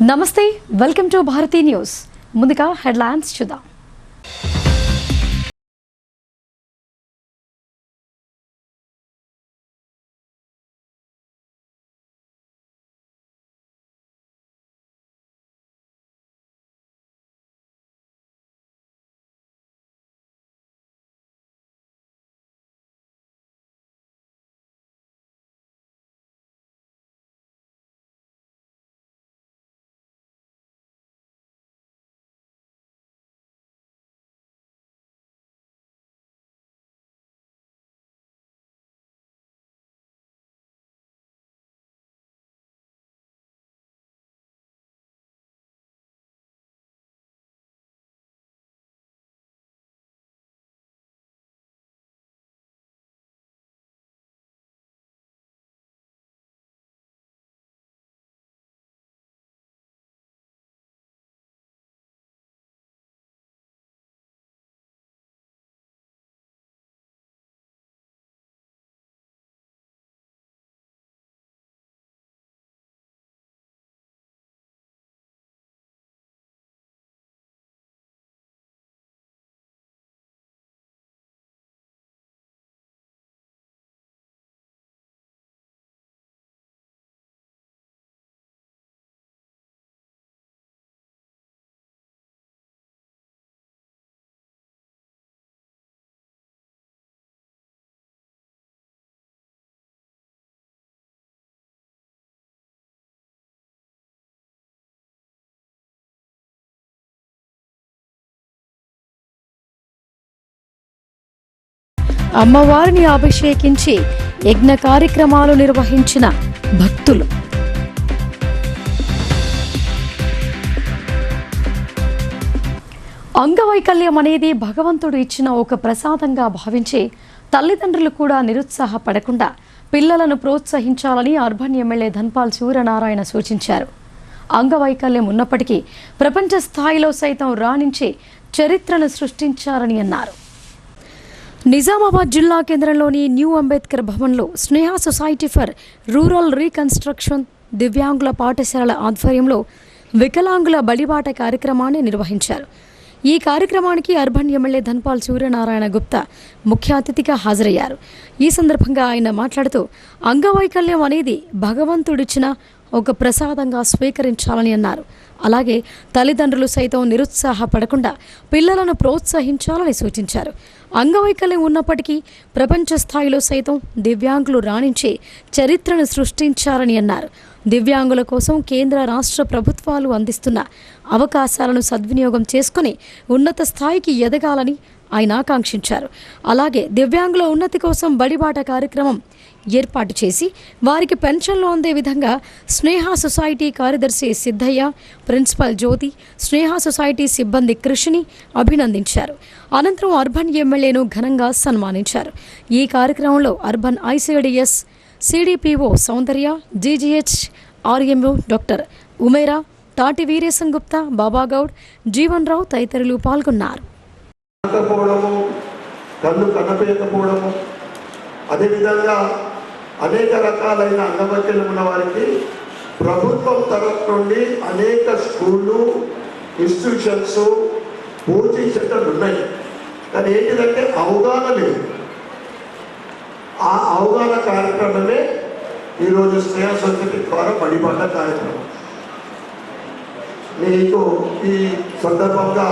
నమస్తే, welcome to Bharati news. ముందుగా headlines చూద్దాం. అమ్మవారిని అభిషేకించి యజ్ఞ కార్యక్రమాలు నిర్వహించిన భక్తులు. అంగవైకల్యం అనేది భగవంతుడు ఇచ్చిన ఒక ప్రసాదంగా భావించి తల్లిదండ్రులు కూడా నిరుత్సాహపడకుండా పిల్లలను ప్రోత్సహించాలని అర్బన్ ఎమ్మెల్యే ధన్పాల్ సూర్యనారాయణ సూచించారు. అంగవైకల్యం ఉన్నప్పటికీ ప్రపంచ స్థాయిలో సైతం రాణించి చరిత్రను సృష్టించారని అన్నారు. నిజామాబాద్ జిల్లా కేంద్రంలోని న్యూ అంబేద్కర్ భవన్లో స్నేహ సొసైటీ ఫర్ రూరల్ రీకన్స్ట్రక్షన్ దివ్యాంగుల పాఠశాల ఆధ్వర్యంలో వికలాంగుల బడిబాట కార్యక్రమాన్ని నిర్వహించారు. ఈ కార్యక్రమానికి అర్బన్ ఎమ్మెల్యే ధన్పాల్ సూర్యనారాయణ గుప్తా ముఖ్య అతిథిగా హాజరయ్యారు. ఈ సందర్భంగా ఆయన మాట్లాడుతూ అంగవైకల్యం అనేది భగవంతుడిచ్చిన ఒక ప్రసాదంగా స్వీకరించాలని అన్నారు. అలాగే తల్లిదండ్రులు సైతం నిరుత్సాహపడకుండా పిల్లలను ప్రోత్సహించాలని సూచించారు. అంగవైకల్యం ఉన్నప్పటికీ ప్రపంచ స్థాయిలో సైతం దివ్యాంగులు రాణించే చరిత్రను సృష్టించారని అన్నారు. దివ్యాంగుల కోసం కేంద్ర రాష్ట్ర ప్రభుత్వాలు అందిస్తున్న అవకాశాలను సద్వినియోగం చేసుకుని ఉన్నత స్థాయికి ఎదగాలని ఆయన ఆకాంక్షించారు. అలాగే దివ్యాంగుల ఉన్నతి కోసం బడిబాట కార్యక్రమం ఏర్పాటు చేసి వారికి పెన్షన్లు అందే విధంగా స్నేహ సొసైటీ కార్యదర్శి సిద్ధయ్య, ప్రిన్సిపల్ జ్యోతి, స్నేహ సొసైటీ సిబ్బంది కృషిని అభినందించారు. అనంతరం అర్బన్ ఎమ్మెల్యేను ఘనంగా సన్మానించారు. ఈ కార్యక్రమంలో అర్బన్ ఐసిడిఎస్ సిడిపిఓ సౌందర్య, జీజీహెచ్ ఆర్ఎంఓ డాక్టర్ ఉమేరా, తాటి వీరేశం గుప్తా, బాబాగౌడ్, జీవన్ రావు తదితరులు పాల్గొన్నారు. కళ్ళు కనపేయకపోవడము, అదేవిధంగా అనేక రకాలైన అంగవైకల్యం ఉన్న వారికి ప్రభుత్వం తరఫు నుండి అనేక స్కూళ్ళు, ఇన్స్టిట్యూషన్స్, కోచింగ్ సెంటర్లు ఉన్నాయి. కానీ ఏంటిదంటే అవగాహన లేదు. ఆ అవగాహన కార్యక్రమమే ఈరోజు స్నేహ సొసైటీ ద్వారా బడిబాట కార్యక్రమం. మీకు ఈ సందర్భంగా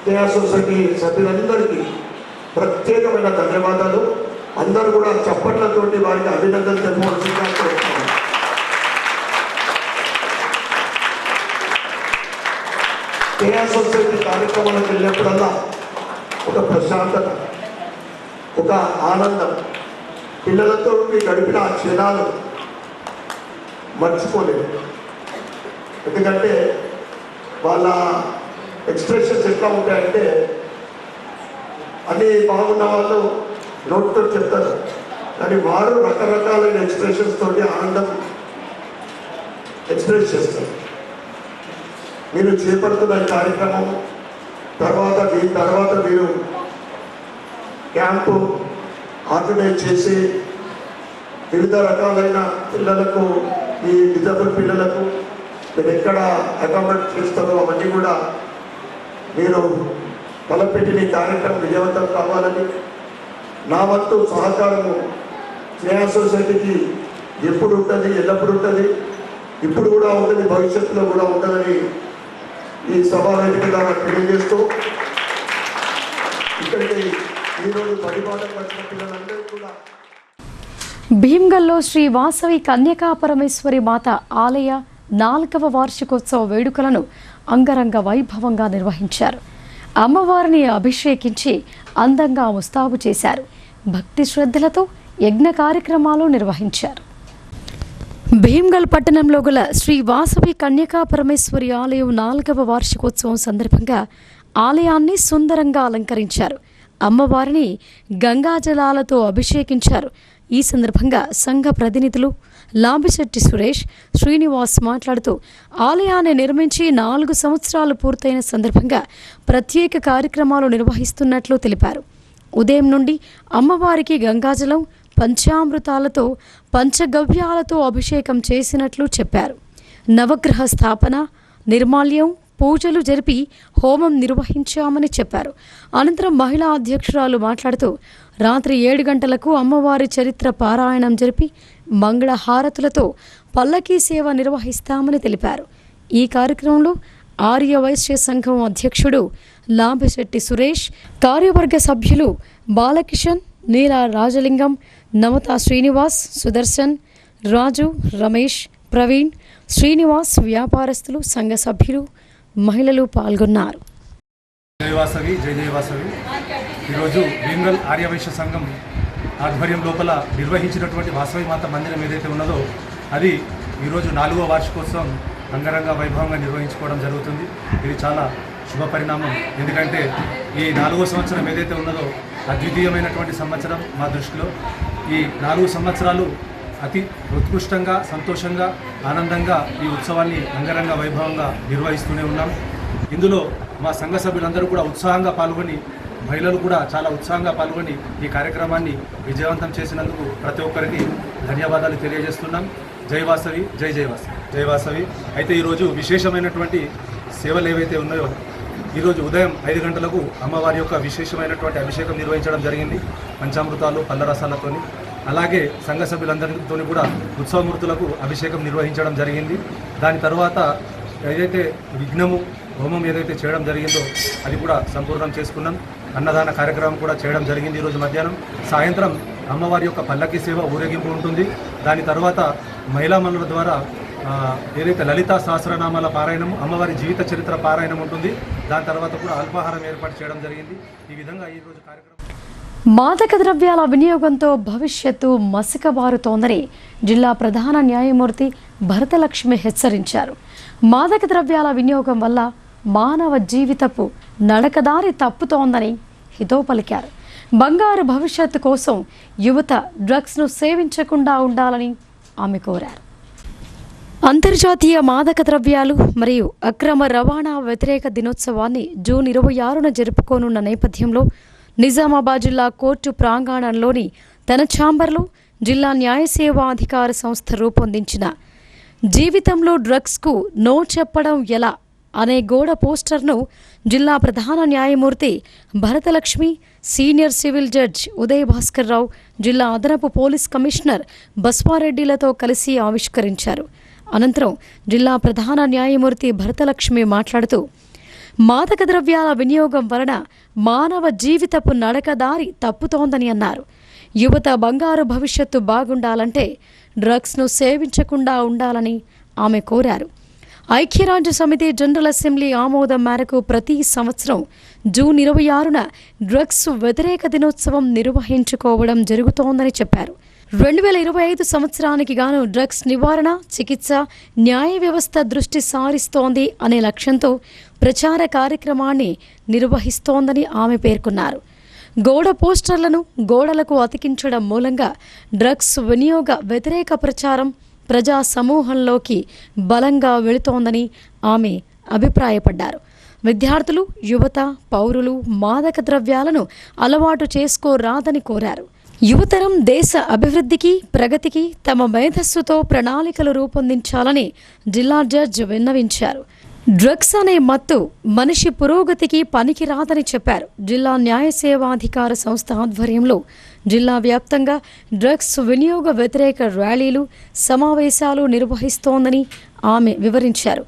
స్నేహ సొసైటీ సభ్యులందరికీ ప్రత్యేకమైన ధన్యవాదాలు. అందరూ కూడా చప్పట్లతోటి వారికి అభినందనలు తెలుపవలసిందిగా కోరుతున్నాను. స్నేహ సొసైటీ కార్యక్రమాలకు వెళ్ళినప్పుడల్లా ఒక ప్రశాంతత, ఒక ఆనందం, పిల్లలతో గడిపిన ఆ క్షణాలు మర్చిపోలేదు. ఎందుకంటే వాళ్ళ ఎక్స్ప్రెషన్స్ ఎట్లా ఉంటాయంటే అన్నీ బాగున్న వాళ్ళు నోట్తో చెప్తారు, కానీ వారు రకరకాలైన ఎక్స్ప్రెషన్స్ తోటి ఆనందం ఎక్స్ప్రెస్ చేస్తారు. మీరు చేపడుతున్న కార్యక్రమం దీని తర్వాత మీరు క్యాంపు ఆర్గనైజ్ చేసి వివిధ రకాలైన పిల్లలకు, ఈ డిజబుల్ పిల్లలకు మీరు ఎక్కడ అకామిడేట్ చేస్తారో అవన్నీ కూడా మీరు తలపెట్టిన ఈ కార్యక్రమం విజయవంతం కావాలని నా వంతు సహకారము స్నేహ సొసైటీకి ఎప్పుడు ఉంటుంది, ఎల్లప్పుడు ఉంటుంది, ఇప్పుడు కూడా ఉంటుంది, భవిష్యత్తులో కూడా ఉంటుందని ఈ సభా వేదిక ద్వారా తెలియజేస్తూ ఇక్కడికి ఈరోజు పరిపాలన వచ్చిన పిల్లలందరూ కూడా భీమ్గల్లో శ్రీ వాసవి కన్యకా పరమేశ్వరి మాత ఆలయ 4వ వార్షికోత్సవ వేడుకలను అంగరంగ వైభవంగా నిర్వహించారు. అమ్మవారిని అభిషేకించి అందంగా ముస్తాబు చేశారు. భక్తి శ్రద్ధలతో యజ్ఞ కార్యక్రమాలు నిర్వహించారు. భీమ్గల్ పట్టణంలో గల శ్రీ వాసవి కన్యకా పరమేశ్వరి ఆలయం 4వ వార్షికోత్సవం సందర్భంగా ఆలయాన్ని సుందరంగా అలంకరించారు. అమ్మవారిని గంగాజలాలతో అభిషేకించారు. ఈ సందర్భంగా సంఘ ప్రతినిధులు లాభిశెట్టి సురేష్, శ్రీనివాస్ మాట్లాడుతూ ఆలయాన్ని నిర్మించి 4 సంవత్సరాలు పూర్తయిన సందర్భంగా ప్రత్యేక కార్యక్రమాలు నిర్వహిస్తున్నట్లు తెలిపారు. ఉదయం నుండి అమ్మవారికి గంగాజలం, పంచామృతాలతో, పంచగవ్యాలతో అభిషేకం చేసినట్లు చెప్పారు. నవగ్రహ స్థాపన, నిర్మాల్యం, పూజలు జరిపి హోమం నిర్వహించామని చెప్పారు. అనంతరం మహిళా అధ్యక్షురాలు మాట్లాడుతూ రాత్రి 7 గంటలకు అమ్మవారి చరిత్ర పారాయణం జరిపి మంగళ హారతులతో పల్లకీ సేవ నిర్వహిస్తామని తెలిపారు. ఈ కార్యక్రమంలో ఆర్య వైశ్య సంఘం అధ్యక్షుడు లాభిశెట్టి సురేష్, కార్యవర్గ సభ్యులు బాలకిషన్, నీల రాజలింగం, నమతా శ్రీనివాస్, సుదర్శన్, రాజు, రమేష్, ప్రవీణ్, శ్రీనివాస్, వ్యాపారస్తులు, సంఘ సభ్యులు, మహిళలు పాల్గొన్నారు. జయవాసవి, జయ జయవాసవి. ఈరోజు భీమ్గల్ ఆర్యవైశ్య సంఘం ఆధ్వర్యం లోపల నిర్వహించినటువంటి వాసవి మాత మందిరం ఏదైతే ఉన్నదో అది ఈరోజు 4వ వార్షికోత్సవం అంగరంగ వైభవంగా నిర్వహించుకోవడం జరుగుతుంది. ఇది చాలా శుభ పరిణామం. ఎందుకంటే ఈ 4వ సంవత్సరం ఏదైతే ఉన్నదో అద్వితీయమైనటువంటి సంవత్సరం మా దృష్టిలో. ఈ 4 సంవత్సరాలు అతి ఉత్కృష్టంగా, సంతోషంగా, ఆనందంగా ఈ ఉత్సవాన్ని అంగరంగ వైభవంగా నిర్వహిస్తూనే ఉన్నాం. ఇందులో మా సంఘ సభ్యులందరూ కూడా ఉత్సాహంగా పాల్గొని, మహిళలు కూడా చాలా ఉత్సాహంగా పాల్గొని ఈ కార్యక్రమాన్ని విజయవంతం చేసినందుకు ప్రతి ఒక్కరికి ధన్యవాదాలు తెలియజేస్తున్నాం. జై వాసవి, జై జయవాసవి, జై వాసవి. అయితే ఈరోజు విశేషమైనటువంటి సేవలు ఏవైతే ఉన్నాయో ఈరోజు ఉదయం 5 గంటలకు అమ్మవారి యొక్క విశేషమైనటువంటి అభిషేకం నిర్వహించడం జరిగింది. పంచామృతాలు, పల్లరసాలతోని. అలాగే సంఘ సభ్యులందరితో కూడా ఉత్సవమూర్తులకు అభిషేకం నిర్వహించడం జరిగింది. దాని తర్వాత ఏదైతే విఘ్నము హోమం ఏదైతే చేయడం జరిగిందో అది కూడా సంపూర్ణం చేసుకున్నాం. అన్నదాన కార్యక్రమం కూడా చేయడం జరిగింది. ఈరోజు మధ్యాహ్నం. సాయంత్రం అమ్మవారి యొక్క పల్లకి సేవ, ఊరేగింపు ఉంటుంది. దాని తర్వాత మహిళా మనుల ద్వారా ఏదైతే లలితా సహస్రనామాల పారాయణము, అమ్మవారి జీవిత చరిత్ర పారాయణం ఉంటుంది. దాని తర్వాత కూడా అల్పాహారం ఏర్పాటు చేయడం జరిగింది. ఈ విధంగా ఈరోజు కార్యక్రమం. మాదక ద్రవ్యాల వినియోగంతో భవిష్యత్తు మసకబారుతోందని జిల్లా ప్రధాన న్యాయమూర్తి భరతలక్ష్మి హెచ్చరించారు. మాదక ద్రవ్యాల వినియోగం వల్ల మానవ జీవితపు నడకదారి తప్పుతోందని హితవు పలికారు. బంగారు భవిష్యత్తు కోసం యువత డ్రగ్స్ను సేవించకుండా ఉండాలని ఆమె కోరారు. అంతర్జాతీయ మాదక ద్రవ్యాలు మరియు అక్రమ రవాణా వ్యతిరేక దినోత్సవాన్ని జూన్ 26న జరుపుకోనున్న నేపథ్యంలో నిజామాబాద్ జిల్లా కోర్టు ప్రాంగణంలోని తన ఛాంబర్లో జిల్లా న్యాయ సేవా అధికార సంస్థ రూపొందించిన జీవితంలో డ్రగ్స్కు నో చెప్పడం ఎలా అనే గోడ పోస్టర్ను జిల్లా ప్రధాన న్యాయమూర్తి Bharathalakshmi, senior civil judge Uday Bhaskar Rao, జిల్లా అదనపు పోలీస్ కమిషనర్ బస్వారెడ్డిలతో కలిసి ఆవిష్కరించారు. అనంతరం జిల్లా ప్రధాన న్యాయమూర్తి భరతలక్ష్మి మాట్లాడుతూ మాదక ద్రవ్యాల వినియోగం వలన మానవ జీవితపు నడకదారి తప్పుతోందని అన్నారు. యువత బంగారు భవిష్యత్తు బాగుండాలంటే డ్రగ్స్ను సేవించకుండా ఉండాలని ఆమె కోరారు. ఐక్యరాజ్య సమితి జనరల్ అసెంబ్లీ ఆమోదం మేరకు ప్రతి సంవత్సరం జూన్ 26న డ్రగ్స్ వ్యతిరేక దినోత్సవం నిర్వహించుకోవడం జరుగుతోందని చెప్పారు. 2025 సంవత్సరానికి గాను డ్రగ్స్ నివారణ, చికిత్స, న్యాయ వ్యవస్థ దృష్టి సారిస్తోంది అనే లక్ష్యంతో ప్రచార కార్యక్రమాన్ని నిర్వహిస్తోందని ఆమె పేర్కొన్నారు. గోడ పోస్టర్లను గోడలకు అతికించడం మూలంగా డ్రగ్స్ వినియోగ వ్యతిరేక ప్రచారం ప్రజా సమూహంలోకి బలంగా వెళుతోందని ఆమె అభిప్రాయపడ్డారు. విద్యార్థులు, యువత, పౌరులు మాదక ద్రవ్యాలను అలవాటు చేసుకోరాదని కోరారు. యువతరం దేశ అభివృద్ధికి ప్రగతికి తమ మేధస్సుతో ప్రణాళికలు రూపొందించాలని జిల్లా జడ్జి విన్నవించారు. డ్రగ్స్ అనే మత్తు మనిషి పురోగతికి పనికిరాదని చెప్పారు. జిల్లా న్యాయ సేవాధికార సంస్థ ఆధ్వర్యంలో జిల్లా వ్యాప్తంగా డ్రగ్స్ వినియోగ వ్యతిరేక ర్యాలీలు, సమావేశాలు నిర్వహిస్తోందని ఆమె వివరించారు.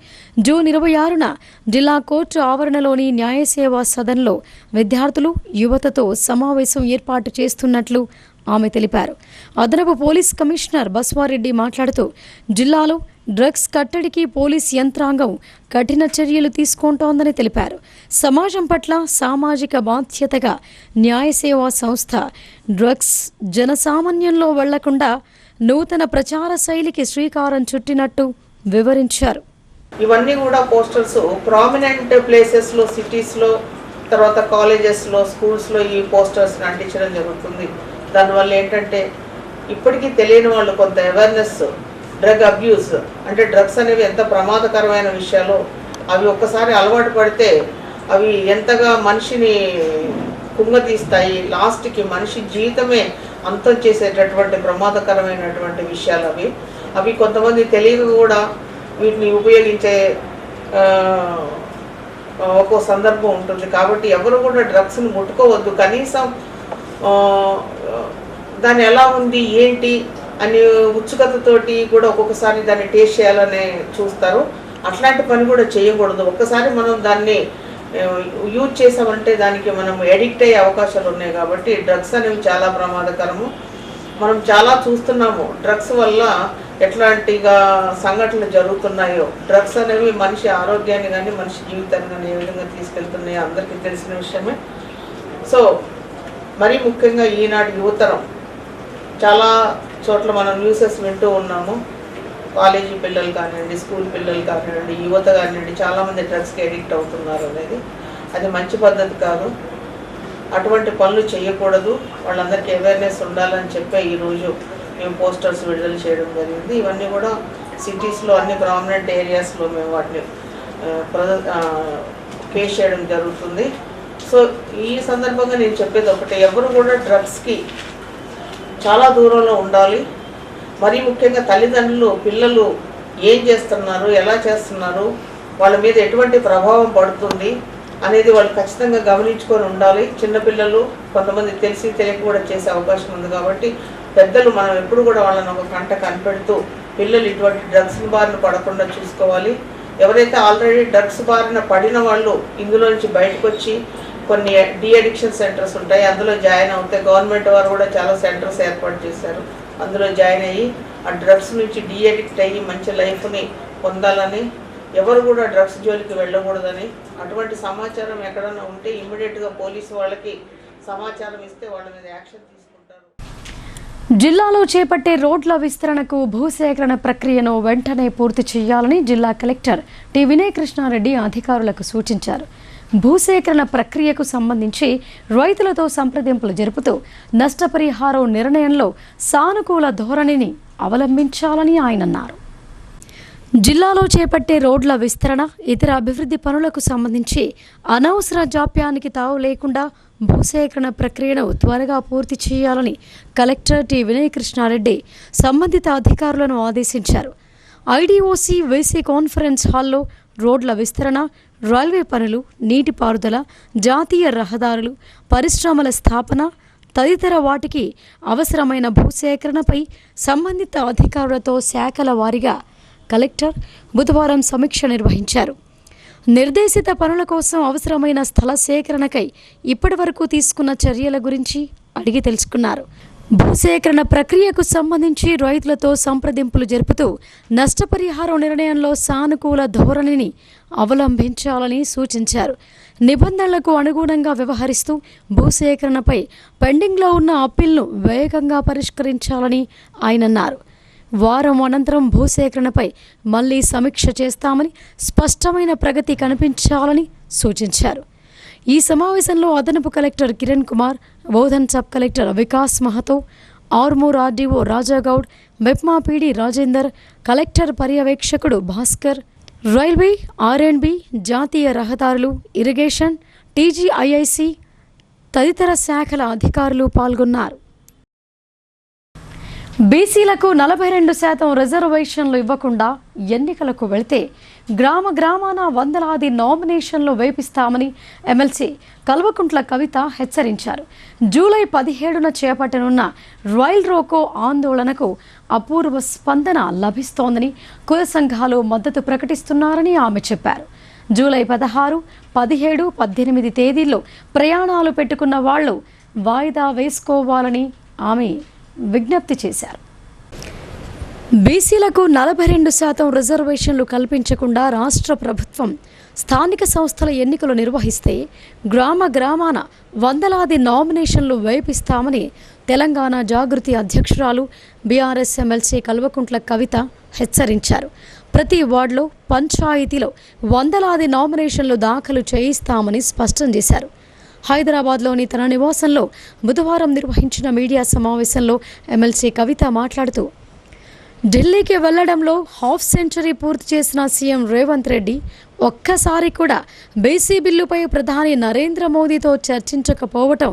జూన్ 26న జిల్లా కోర్టు ఆవరణలోని న్యాయ సేవా సదన్లో విద్యార్థులు, యువతతో సమావేశం ఏర్పాటు చేస్తున్నట్లు ఆమె తెలిపారు. అదనపు పోలీస్ కమిషనర్ బస్వారెడ్డి మాట్లాడుతూ జిల్లాలో డ్రగ్స్ కట్టడికి పోలీస్ యంత్రాంగం కఠిన చర్యలు తీసుకుంటోందని తెలిపారు. సమాజం పట్ల సామాజిక బాధ్యతగా న్యాయ సేవా సంస్థ డ్రగ్స్ జనసామాన్యంలో వెళ్లకుండా నూతన ప్రచార శైలికి శ్రీకారం చుట్టినట్టు వివరించారు. ఇవన్నీ కూడా పోస్టర్స్ ప్రామినెంట్ ప్లేసెస్లో, సిటీస్లో, తర్వాత కాలేజెస్లో, స్కూల్స్లో ఈ పోస్టర్స్ని అంటించడం జరుగుతుంది. దానివల్ల ఏంటంటే ఇప్పటికీ తెలియని వాళ్ళు కొంత అవేర్నెస్, డ్రగ్ అబ్యూస్ అంటే డ్రగ్స్ అనేవి ఎంత ప్రమాదకరమైన విషయాలు, అవి ఒక్కసారి అలవాటు పడితే అవి ఎంతగా మనిషిని కుంగతీస్తాయి, లాస్ట్కి మనిషి జీవితమే అంతం చేసేటటువంటి ప్రమాదకరమైనటువంటి విషయాలు అవి కొంతమంది తెలియక కూడా వీటిని ఉపయోగించే ఒక్కో సందర్భం ఉంటుంది. కాబట్టి ఎవరు కూడా డ్రగ్స్ని ముట్టుకోవద్దు. కనీసం దాన్ని ఎలా ఉంది ఏంటి అని ఉత్సుకతతోటి కూడా ఒక్కొక్కసారి దాన్ని టేస్ట్ చేయాలని చూస్తారు. అట్లాంటి పని కూడా చేయకూడదు. ఒక్కసారి మనం దాన్ని యూజ్ చేసామంటే దానికి మనం ఎడిక్ట్ అయ్యే అవకాశాలు ఉన్నాయి. కాబట్టి డ్రగ్స్ అనేవి చాలా ప్రమాదకరము. మనం చాలా చూస్తున్నాము డ్రగ్స్ వల్ల ఎట్లాంటిగా సంఘటనలు జరుగుతున్నాయో. డ్రగ్స్ అనేవి మనిషి ఆరోగ్యాన్ని కానీ మనిషి జీవితాన్ని కానీ ఏ విధంగా తీసుకెళ్తున్నాయో అందరికీ తెలిసిన విషయమే. సో మరీ ముఖ్యంగా ఈనాటి యువతరం చాలా చోట్ల మనం న్యూసెస్ వింటూ ఉన్నాము. కాలేజీ పిల్లలు కానివ్వండి, స్కూల్ పిల్లలు కానివ్వండి, యువత కానివ్వండి, చాలామంది డ్రగ్స్కి ఎడిక్ట్ అవుతున్నారు అనేది అది మంచి పద్ధతి కాదు. అటువంటి పనులు చేయకూడదు. వాళ్ళందరికీ అవేర్నెస్ ఉండాలని చెప్పే ఈరోజు మేము పోస్టర్స్ విడుదల చేయడం జరిగింది. ఇవన్నీ కూడా సిటీస్లో అన్ని ప్రామినెంట్ ఏరియాస్లో మేము వాటిని ఫేస్ చేయడం జరుగుతుంది. సో ఈ సందర్భంగా నేను చెప్పేది ఒకటి, ఎవరు కూడా డ్రగ్స్కి చాలా దూరంలో ఉండాలి. మరీ ముఖ్యంగా తల్లిదండ్రులు పిల్లలు ఏం చేస్తున్నారు, ఎలా చేస్తున్నారు, వాళ్ళ మీద ఎటువంటి ప్రభావం పడుతుంది అనేది వాళ్ళు ఖచ్చితంగా గమనించుకొని ఉండాలి. చిన్నపిల్లలు కొంతమంది తెలిసి తెలియక కూడా చేసే అవకాశం ఉంది. కాబట్టి పెద్దలు మనం ఎప్పుడు కూడా వాళ్ళని ఒక కంట కనిపెడుతూ పిల్లలు ఇటువంటి డ్రగ్స్ బారిన పడకుండా చూసుకోవాలి. ఎవరైతే ఆల్రెడీ డ్రగ్స్ బారిన పడిన వాళ్ళు ఇందులో నుంచి బయటకు వచ్చి కొన్ని డీఅడిక్షన్ సెంటర్స్ ఉంటాయి, అందులో జాయిన్ అవుతాయి. గవర్నమెంట్ వారు కూడా చాలా సెంటర్స్ ఏర్పాటు చేశారు. అందులో జాయిన్ అయ్యి ఆ డ్రగ్స్ నుంచి డీఅడిక్ట్ అయ్యి మంచి లైఫ్ని పొందాలని, ఎవరు కూడా డ్రగ్స్ జోలికి వెళ్ళకూడదని, అటువంటి సమాచారం ఎక్కడన్నా ఉంటే ఇమ్మీడియట్గా పోలీసు వాళ్ళకి సమాచారం ఇస్తే వాళ్ళ మీద యాక్షన్ తీసుకుంటారు. జిల్లాలో చేపట్టే రోడ్ల విస్తరణకు భూసేకరణ ప్రక్రియను వెంటనే పూర్తి చేయాలని జిల్లా కలెక్టర్ టి వినయ్ కృష్ణారెడ్డి అధికారులకు సూచించారు. భూసేకరణ ప్రక్రియకు సంబంధించి రైతులతో సంప్రదింపులు జరుపుతూ నష్టపరిహారం నిర్ణయంలో సానుకూల ధోరణిని అవలంబించాలని ఆయన అన్నారు. జిల్లాలో చేపట్టే రోడ్ల విస్తరణ, ఇతర అభివృద్ధి పనులకు సంబంధించి అనవసర జాప్యానికి తావు లేకుండా భూసేకరణ ప్రక్రియను త్వరగా పూర్తి చేయాలని కలెక్టర్ టి వినయ్ కృష్ణారెడ్డి సంబంధిత అధికారులను ఆదేశించారు. ఐడిఓసి వీసీ కాన్ఫరెన్స్ హాల్లో రోడ్ల విస్తరణ, రైల్వే పనులు, నీటిపారుదల, జాతీయ రహదారులు, పరిశ్రమల స్థాపన తదితర వాటికి అవసరమైన భూసేకరణపై సంబంధిత అధికారులతో శాఖల వారీగా కలెక్టర్ బుధవారం సమీక్ష నిర్వహించారు. నిర్దేశిత పనుల కోసం అవసరమైన స్థల సేకరణకై ఇప్పటివరకు తీసుకున్న చర్యల గురించి అడిగి తెలుసుకున్నారు. భూసేకరణ ప్రక్రియకు సంబంధించి రైతులతో సంప్రదింపులు జరుపుతూ నష్టపరిహారం నిర్ణయంలో సానుకూల ధోరణిని అవలంబించాలని సూచించారు. నిబంధనలకు అనుగుణంగా వ్యవహరిస్తూ భూసేకరణపై పెండింగ్లో ఉన్న అప్పీల్ను వేగంగా పరిష్కరించాలని ఆయన అన్నారు. వారం అనంతరం భూసేకరణపై మళ్లీ సమీక్ష చేస్తామని, స్పష్టమైన ప్రగతి కనిపించాలని సూచించారు. ఈ సమావేశంలో అదనపు collector Kiran Kumar, Bodhan sub collector Vikas Mahato, Armoor RDO Rajagoud, MEPMA PD Rajender, collector పర్యవేక్షకుడు భాస్కర్, రైల్వే, ఆర్ఎండ్బి, జాతీయ రహదారులు, ఇరిగేషన్, టీజీఐఐసి తదితర శాఖల అధికారులు పాల్గొన్నారు. బీసీలకు 42% రిజర్వేషన్లు ఇవ్వకుండా ఎన్నికలకు వెళితే గ్రామాన వందలాది నామినేషన్లు వేపిస్తామని ఎమ్మెల్సీ కల్వకుంట్ల కవిత హెచ్చరించారు. జూలై 17న చేపట్టనున్న రైల్ రోకో ఆందోళనకు అపూర్వ స్పందన లభిస్తోందని కుల సంఘాలు మద్దతు ప్రకటిస్తున్నారని ఆమె చెప్పారు. జూలై 16, 17, 18 తేదీల్లో ప్రయాణాలు పెట్టుకున్న వాళ్లు వాయిదా వేసుకోవాలని ఆమె విజ్ఞప్తి చేశారు. బీసీలకు 42% రిజర్వేషన్లు కల్పించకుండా రాష్ట్ర ప్రభుత్వం స్థానిక సంస్థల ఎన్నికలు నిర్వహిస్తే గ్రామాన వందలాది నామినేషన్లు వేపిస్తామని తెలంగాణ జాగృతి అధ్యక్షురాలు బీఆర్ఎస్ ఎమ్మెల్సీ కల్వకుంట్ల కవిత హెచ్చరించారు. ప్రతి వార్డులో పంచాయతీలో వందలాది నామినేషన్లు దాఖలు చేయిస్తామని స్పష్టం చేశారు. హైదరాబాద్లోని తన నివాసంలో బుధవారం నిర్వహించిన మీడియా సమావేశంలో ఎమ్మెల్సీ కవిత మాట్లాడుతూ, ఢిల్లీకి వెళ్లడంలో హాఫ్ సెంచరీ పూర్తి చేసిన సీఎం రేవంత్ రెడ్డి ఒక్కసారి కూడా బీసీ బిల్లుపై ప్రధాని నరేంద్ర మోదీతో చర్చించకపోవటం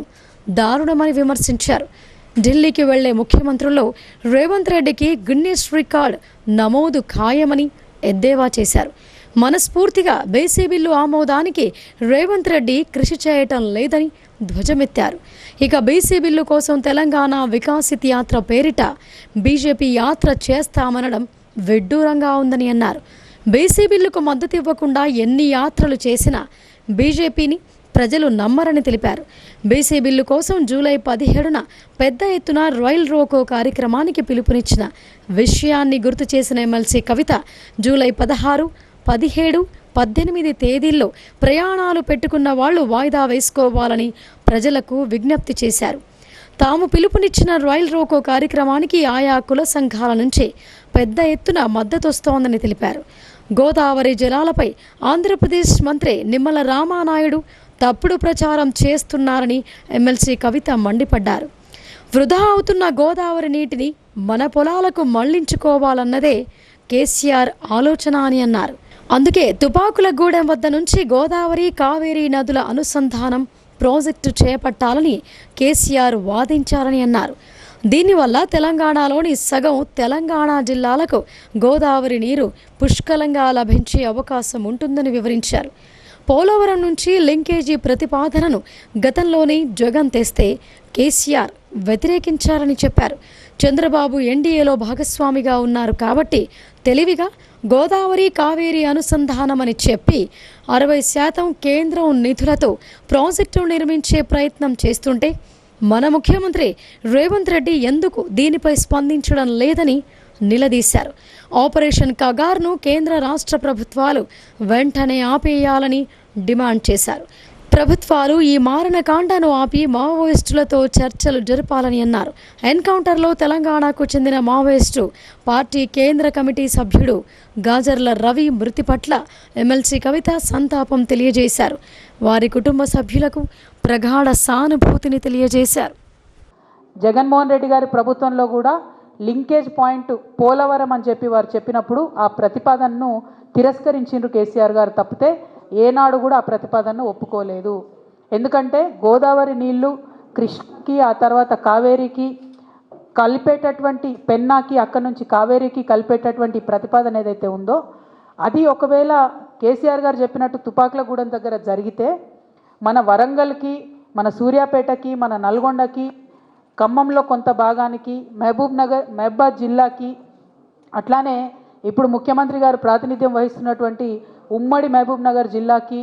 దారుణమని విమర్శించారు. ఢిల్లీకి వెళ్లే ముఖ్యమంత్రుల్లో రేవంత్ రెడ్డికి గిన్నెస్ రికార్డ్ నమోదు ఖాయమని ఎద్దేవా చేశారు. మనస్ఫూర్తిగా బీసీ బిల్లు ఆమోదానికి రేవంత్ రెడ్డి కృషి చేయటం లేదని ధ్వజమెత్తారు. ఇక బీసీ బిల్లు కోసం తెలంగాణ వికాసిత్ యాత్ర పేరిట బీజేపీ యాత్ర చేస్తామనడం విడ్డూరంగా ఉందని అన్నారు. బీసీ బిల్లుకు మద్దతు ఇవ్వకుండా ఎన్ని యాత్రలు చేసినా బీజేపీని ప్రజలు నమ్మరని తెలిపారు. బీసీ బిల్లు కోసం జూలై 17న పెద్ద ఎత్తున రైల్ రోకో కార్యక్రమానికి పిలుపునిచ్చిన విషయాన్ని గుర్తు చేసిన ఎమ్మెల్సీ కవిత జూలై 16, 17, 18 తేదీల్లో ప్రయాణాలు పెట్టుకున్న వాళ్లు వాయిదా వేసుకోవాలని ప్రజలకు విజ్ఞప్తి చేశారు. తాము పిలుపునిచ్చిన రైల్ రోకో కార్యక్రమానికి ఆయా కుల సంఘాల నుంచి పెద్ద ఎత్తున మద్దతొస్తోందని తెలిపారు. గోదావరి జలాలపై ఆంధ్రప్రదేశ్ మంత్రి నిమ్మల రామానాయుడు తప్పుడు ప్రచారం చేస్తున్నారని ఎమ్మెల్సీ కవిత మండిపడ్డారు. వృధా అవుతున్న గోదావరి నీటిని మన పొలాలకు మళ్లించుకోవాలన్నదే కేసీఆర్ ఆలోచన అని అన్నారు. అందుకే తుపాకులగూడెం వద్ద నుంచి గోదావరి, కావేరీ నదుల అనుసంధానం ప్రాజెక్టు చేపట్టాలని కేసీఆర్ వాదించారని అన్నారు. దీనివల్ల తెలంగాణలోని సగం తెలంగాణ జిల్లాలకు గోదావరి నీరు పుష్కలంగా లభించే అవకాశం ఉంటుందని వివరించారు. పోలవరం నుంచి లింకేజీ ప్రతిపాదనను గతంలోనే జగన్ తెస్తే కేసీఆర్ వ్యతిరేకించారని చెప్పారు. చంద్రబాబు ఎన్డీఏలో భాగస్వామిగా ఉన్నారు కాబట్టి తెలివిగా గోదావరి, కావేరీ అనుసంధానమని చెప్పి 60% కేంద్రం నిధులతో ప్రాజెక్టు నిర్మించే ప్రయత్నం చేస్తుంటే మన ముఖ్యమంత్రి రేవంత్ రెడ్డి ఎందుకు దీనిపై స్పందించడం లేదని నిలదీశారు. ఆపరేషన్ కగార్ను కేంద్ర రాష్ట్ర ప్రభుత్వాలు వెంటనే ఆపేయాలని డిమాండ్ చేశారు. ప్రభుత్వాలు ఈ మారణకాండను ఆపి మావోయిస్టులతో చర్చలు జరపాలని అన్నారు. ఎన్కౌంటర్లో తెలంగాణకు చెందిన మావోయిస్టు పార్టీ కేంద్ర కమిటీ సభ్యుడు గాజర్ల రవి మృతి పట్ల ఎమ్మెల్సీ కవిత సంతాపం తెలియజేశారు. వారి కుటుంబ సభ్యులకు ప్రగాఢ సానుభూతిని తెలియజేశారు. జగన్మోహన్ రెడ్డి గారి ప్రభుత్వంలో కూడా లింకేజ్ పాయింట్ పోలవరం అని చెప్పి వారు చెప్పినప్పుడు ఆ ప్రతిపాదనను తిరస్కరించిండ్రు కేసీఆర్ గారు తప్పితే ఏనాడు కూడా ఆ ప్రతిపాదనను ఒప్పుకోలేదు. ఎందుకంటే గోదావరి నీళ్లు కృష్ణకి ఆ తర్వాత కావేరీకి కలిపేటటువంటి పెన్నాకి అక్కడి నుంచి కావేరీకి కలిపేటటువంటి ప్రతిపాదన ఏదైతే ఉందో అది ఒకవేళ కేసీఆర్ గారు చెప్పినట్టు తుపాకులగూడెం దగ్గర జరిగితే మన వరంగల్కి, మన సూర్యాపేటకి, మన నల్గొండకి, ఖమ్మంలో కొంత భాగానికి, మహబూబాద్ జిల్లాకి, అట్లానే ఇప్పుడు ముఖ్యమంత్రి గారు ప్రాతినిధ్యం వహిస్తున్నటువంటి ఉమ్మడి మహబూబ్ నగర్ జిల్లాకి,